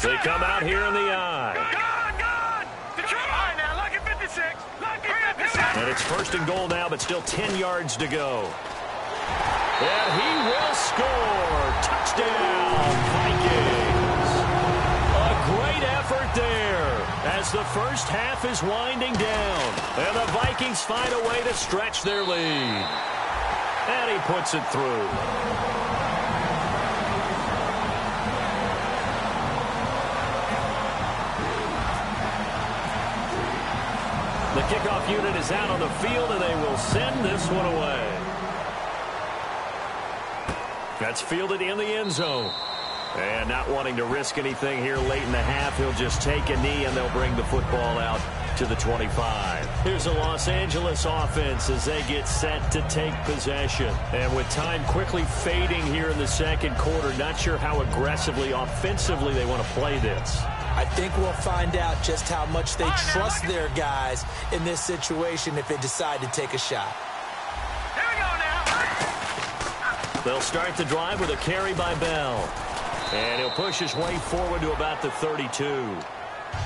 Speaker 3: They come out here in the eye.
Speaker 1: Gone! Detroit! Now, lucky 56! Lucky 56!
Speaker 3: And it's 1st and goal now, but still 10 yards to go. And he will score. Touchdown, Vikings. A great effort there as the first half is winding down. And the Vikings find a way to stretch their lead. And he puts it through. The kickoff unit is out on the field, and they will send this one away. That's fielded in the end zone. And not wanting to risk anything here late in the half, he'll just take a knee, and they'll bring the football out to the 25. Here's the Los Angeles offense as they get set to take possession. And with time quickly fading here in the second quarter, not sure how aggressively, offensively they want to play this.
Speaker 4: I think we'll find out just how much they trust their guys in this situation if they decide to take a shot.
Speaker 1: Here we go now!
Speaker 3: They'll start the drive with a carry by Bell. And he'll push his way forward to about the 32.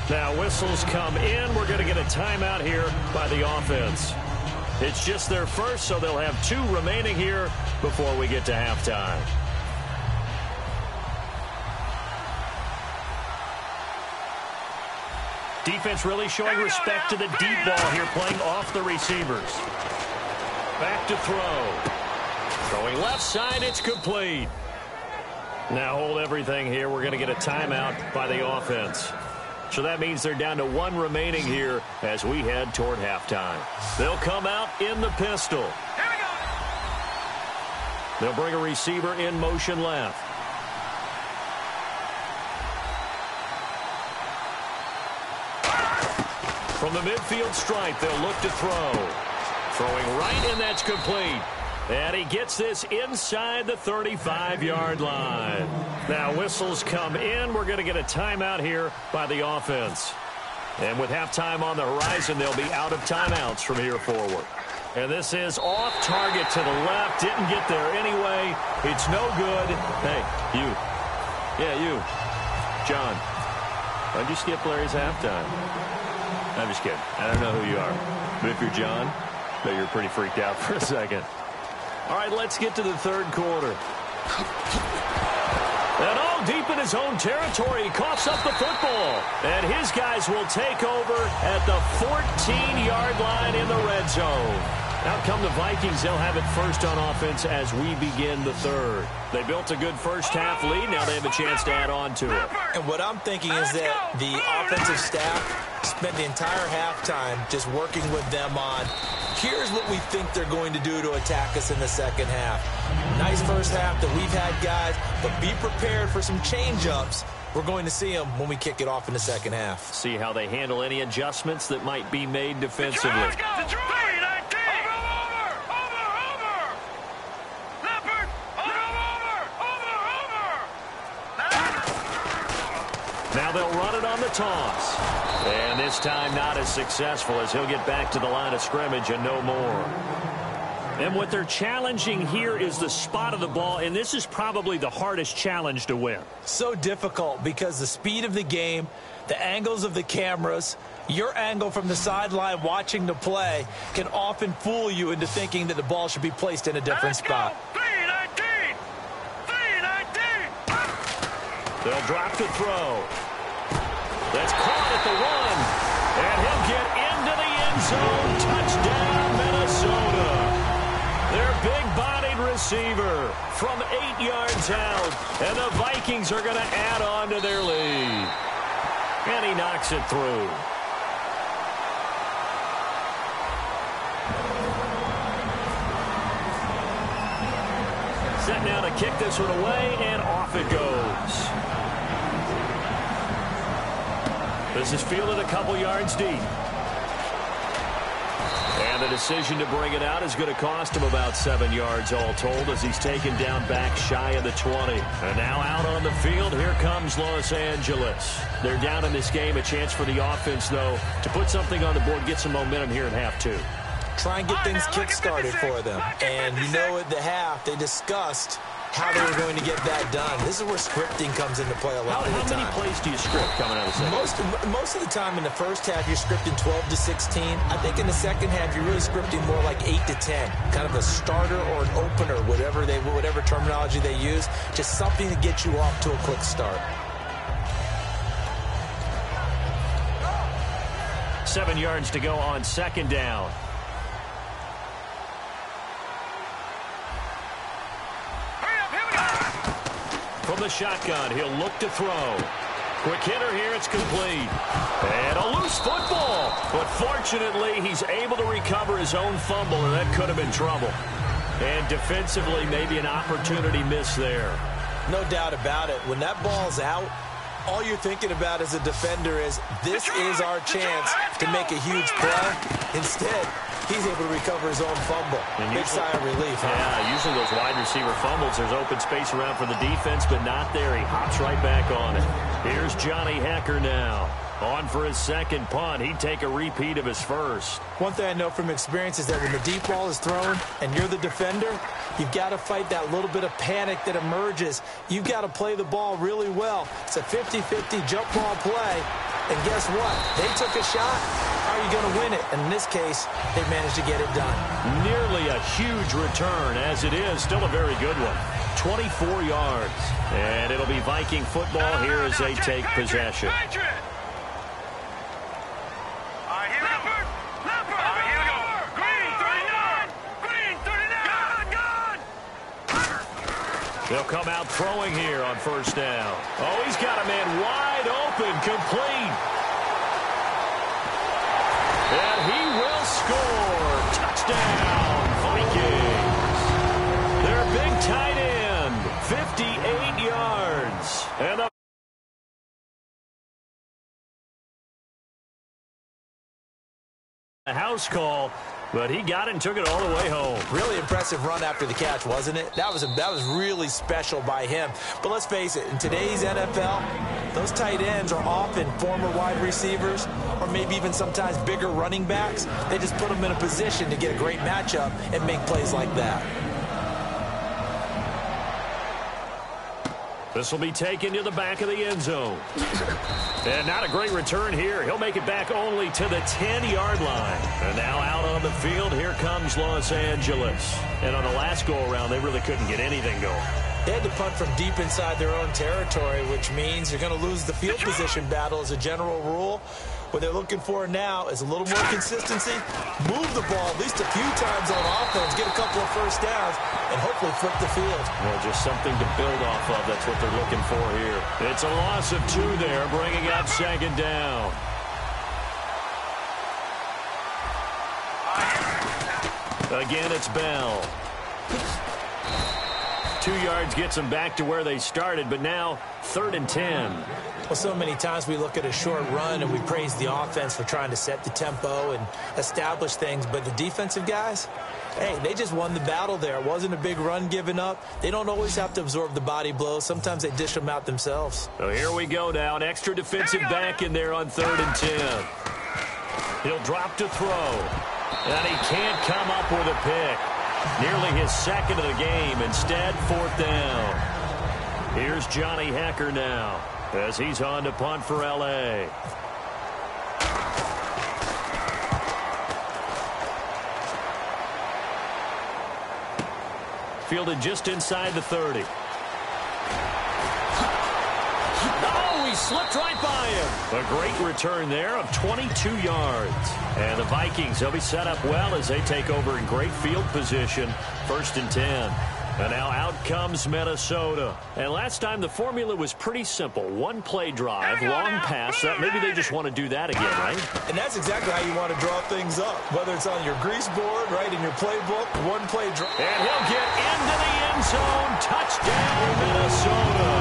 Speaker 3: Now whistles come in. We're going to get a timeout here by the offense. It's just their first, so they'll have 2 remaining here before we get to halftime. Defense really showing respect to the deep ball here, playing off the receivers. Back to throw. Throwing left side, it's complete. Now hold everything here. We're going to get a timeout by the offense. So that means they're down to 1 remaining here as we head toward halftime. They'll come out in the pistol.
Speaker 1: Here we go!
Speaker 3: They'll bring a receiver in motion left. From the midfield stripe, they'll look to throw. Throwing right, and that's complete. And he gets this inside the 35-yard line. Now whistles come in. We're going to get a timeout here by the offense. And with halftime on the horizon, they'll be out of timeouts from here forward. And this is off target to the left. Didn't get there anyway. It's no good. Hey, you. Yeah, you. John. Why'd you skip Larry's halftime? I'm just kidding. I don't know who you are. But if you're John, I bet you're pretty freaked out for a second. All right, let's get to the third quarter. And all deep in his own territory, he coughs up the football. And his guys will take over at the 14-yard line in the red zone. Out come the Vikings. They'll have it first on offense as we begin the third. They built a good first half lead. Now they have a chance to add on to it.
Speaker 4: And what I'm thinking is that the offensive staff spent the entire halftime just working with them on, here's what we think they're going to do to attack us in the second half. Nice first half that we've had, guys, but be prepared for some change-ups. We're going to see them when we kick it off in the second half.
Speaker 3: See how they handle any adjustments that might be made defensively.
Speaker 1: Detroit!
Speaker 3: Now they'll run it on the toss. And this time not as successful as he'll get back to the line of scrimmage and no more. And what they're challenging here is the spot of the ball, and this is probably the hardest challenge to win.
Speaker 4: So difficult because the speed of the game, the angles of the cameras, your angle from the sideline watching the play can often fool you into thinking that the ball should be placed in a different spot.
Speaker 1: 319! 319!
Speaker 3: They'll drop to throw. That's caught at the 1. And he'll get into the end zone. Touchdown, Minnesota. Their big-bodied receiver from 8 yards out. And the Vikings are going to add on to their lead. And he knocks it through. Set now to kick this one away, and off it goes. This is fielded a couple yards deep. And the decision to bring it out is going to cost him about 7 yards all told as he's taken down back shy of the 20. And now out on the field, here comes Los Angeles. They're down in this game. A chance for the offense, though, to put something on the board, get some momentum here in half 2.
Speaker 4: Try and get things kick-started for them. And you know at the half, they discussed how they were going to get that done. This is where scripting comes into play a lot of the time.
Speaker 3: How many plays do you script coming out of the second?
Speaker 4: Most of the time in the first half, you're scripting 12 to 16. I think in the second half, you're really scripting more like 8 to 10. Kind of a starter or an opener, whatever terminology they use. Just something to get you off to a quick start.
Speaker 3: 7 yards to go on second down. From the shotgun, he'll look to throw. Quick hitter here, it's complete. And a loose football. But fortunately, he's able to recover his own fumble, and that could have been trouble. And defensively, maybe an opportunity miss there.
Speaker 4: No doubt about it. When that ball's out, all you're thinking about as a defender is, this is our chance to make a huge play. Instead, he's able to recover his own fumble. Big sigh of relief.
Speaker 3: Yeah, usually those wide receiver fumbles, there's open space around for the defense, but not there. He hops right back on it. Here's Johnny Hecker now. On for his second punt. He'd take a repeat of his first.
Speaker 4: One thing I know from experience is that when the deep ball is thrown and you're the defender, you've got to fight that little bit of panic that emerges. You've got to play the ball really well. It's a 50-50 jump ball play. And guess what? They took a shot. How are you going to win it? And in this case, they managed to get it done. Nearly a huge return. As it is, still a very good one.
Speaker 3: 24 yards. And it'll be Viking football here as they take possession. They'll come out throwing here on first down. Oh, he's got a man wide open, complete. And he will score. Touchdown, Vikings. Their big tight end, 58 yards. And a house call. But he got it and took it all the way home.
Speaker 4: Really impressive run after the catch, wasn't it? That was really special by him. But let's face it, in today's NFL, those tight ends are often former wide receivers or maybe even sometimes bigger running backs. They just put them in a position to get a great matchup and make plays like that.
Speaker 3: This will be taken to the back of the end zone. And not a great return here. He'll make it back only to the 10-yard line. And now out on the field, here comes Los Angeles. And on the last go-around, they really couldn't get anything going.
Speaker 4: They had to punt from deep inside their own territory, which means you're going to lose the field position battle as a general rule. What they're looking for now is a little more consistency, move the ball at least a few times on offense, get a couple of first downs, and hopefully flip the field.
Speaker 3: Well, just something to build off of. That's what they're looking for here. It's a loss of 2 there, bringing up second down. Again, it's Bell. 2 yards gets them back to where they started, but now 3rd and 10.
Speaker 4: Well, so many times we look at a short run and we praise the offense for trying to set the tempo and establish things, but the defensive guys, hey, they just won the battle there. It wasn't a big run given up. They don't always have to absorb the body blows. Sometimes they dish them out themselves.
Speaker 3: So here we go now. An extra defensive back in there on 3rd and 10. He'll drop to throw. And he can't come up with a pick. Nearly his second of the game. Instead, fourth down. Here's Johnny Hecker now as he's on to punt for L.A. Fielded just inside the 30. Oh, he slipped right by him. A great return there of 22 yards. And the Vikings, they'll be set up well as they take over in great field position. 1st and 10. And now out comes Minnesota. And last time the formula was pretty simple. One play drive, long pass. Maybe they just want to do that again, right?
Speaker 4: And that's exactly how you want to draw things up. Whether it's on your grease board, right, in your playbook, one play drive.
Speaker 3: And he'll get into the end zone. Touchdown, Minnesota.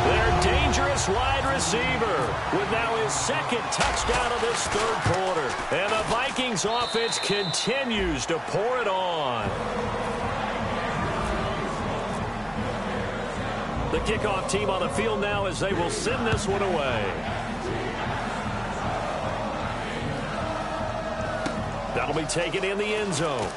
Speaker 3: Their dangerous wide receiver with now his second touchdown of this third quarter. And the Vikings offense continues to pour it on. The kickoff team on the field now as they will send this one away. That'll be taken in the end zone.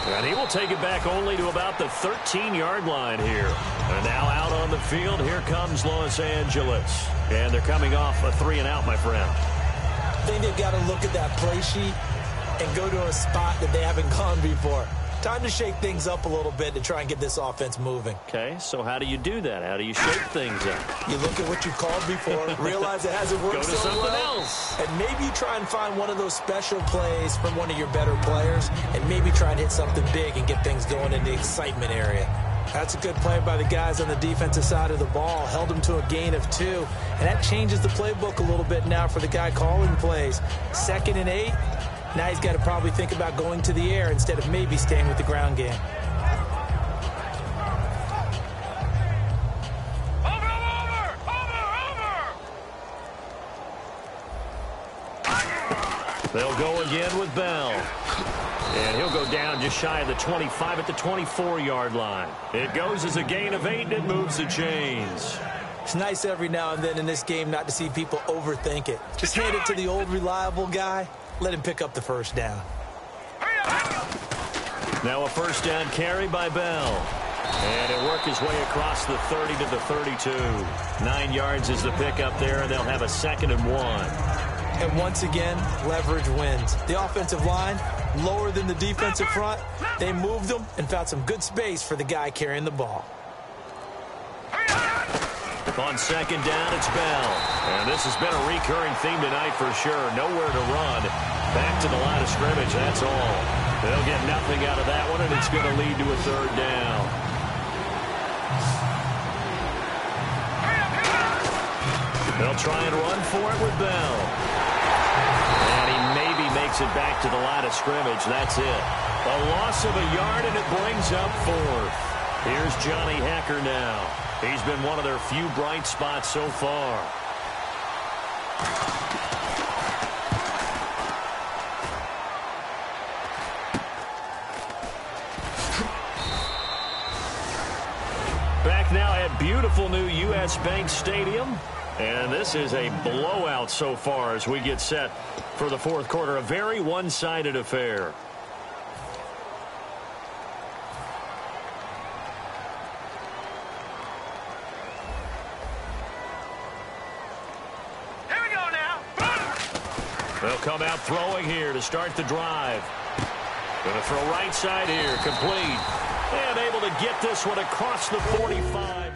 Speaker 3: And he will take it back only to about the 13-yard line here. And now out on the field, here comes Los Angeles. And they're coming off a 3-and-out, my friend.
Speaker 4: I think they've got to look at that play sheet and go to a spot that they haven't gone before. Time to shake things up a little bit to try and get this offense moving.
Speaker 3: Okay, so how do you do that? How do you shake things up?
Speaker 4: You look at what you've called before, realize it hasn't worked
Speaker 3: Go to
Speaker 4: so
Speaker 3: something
Speaker 4: well,
Speaker 3: else.
Speaker 4: and maybe you try and find one of those special plays from one of your better players, and maybe try and hit something big and get things going in the excitement area. That's a good play by the guys on the defensive side of the ball. Held them to a gain of 2, and that changes the playbook a little bit now for the guy calling plays. 2nd and 8. Now he's got to probably think about going to the air instead of maybe staying with the ground game.
Speaker 3: They'll go again with Bell. And he'll go down just shy of the 25 at the 24-yard line. It goes as a gain of 8, and it moves the chains.
Speaker 4: It's nice every now and then in this game not to see people overthink it. Just hand it to the old reliable guy. Let him pick up the first down.
Speaker 3: Now a first down carry by Bell. And he'll work his way across the 30 to the 32. 9 yards is the pickup there, and they'll have a 2nd and 1.
Speaker 4: And once again, leverage wins. The offensive line, lower than the defensive front. They moved them and found some good space for the guy carrying the ball.
Speaker 3: On 2nd down, it's Bell. And this has been a recurring theme tonight for sure. Nowhere to run. Back to the line of scrimmage, that's all. They'll get nothing out of that one, and it's going to lead to a 3rd down. They'll try and run for it with Bell. And he maybe makes it back to the line of scrimmage. That's it. A loss of a yard, and it brings up 4th. Here's Johnny Hecker now. He's been one of their few bright spots so far. Back now at beautiful new U.S. Bank Stadium. And this is a blowout so far as we get set for the 4th quarter. A very one-sided affair. They'll come out throwing here to start the drive. Going to throw right side here, complete. And able to get this one across the 45.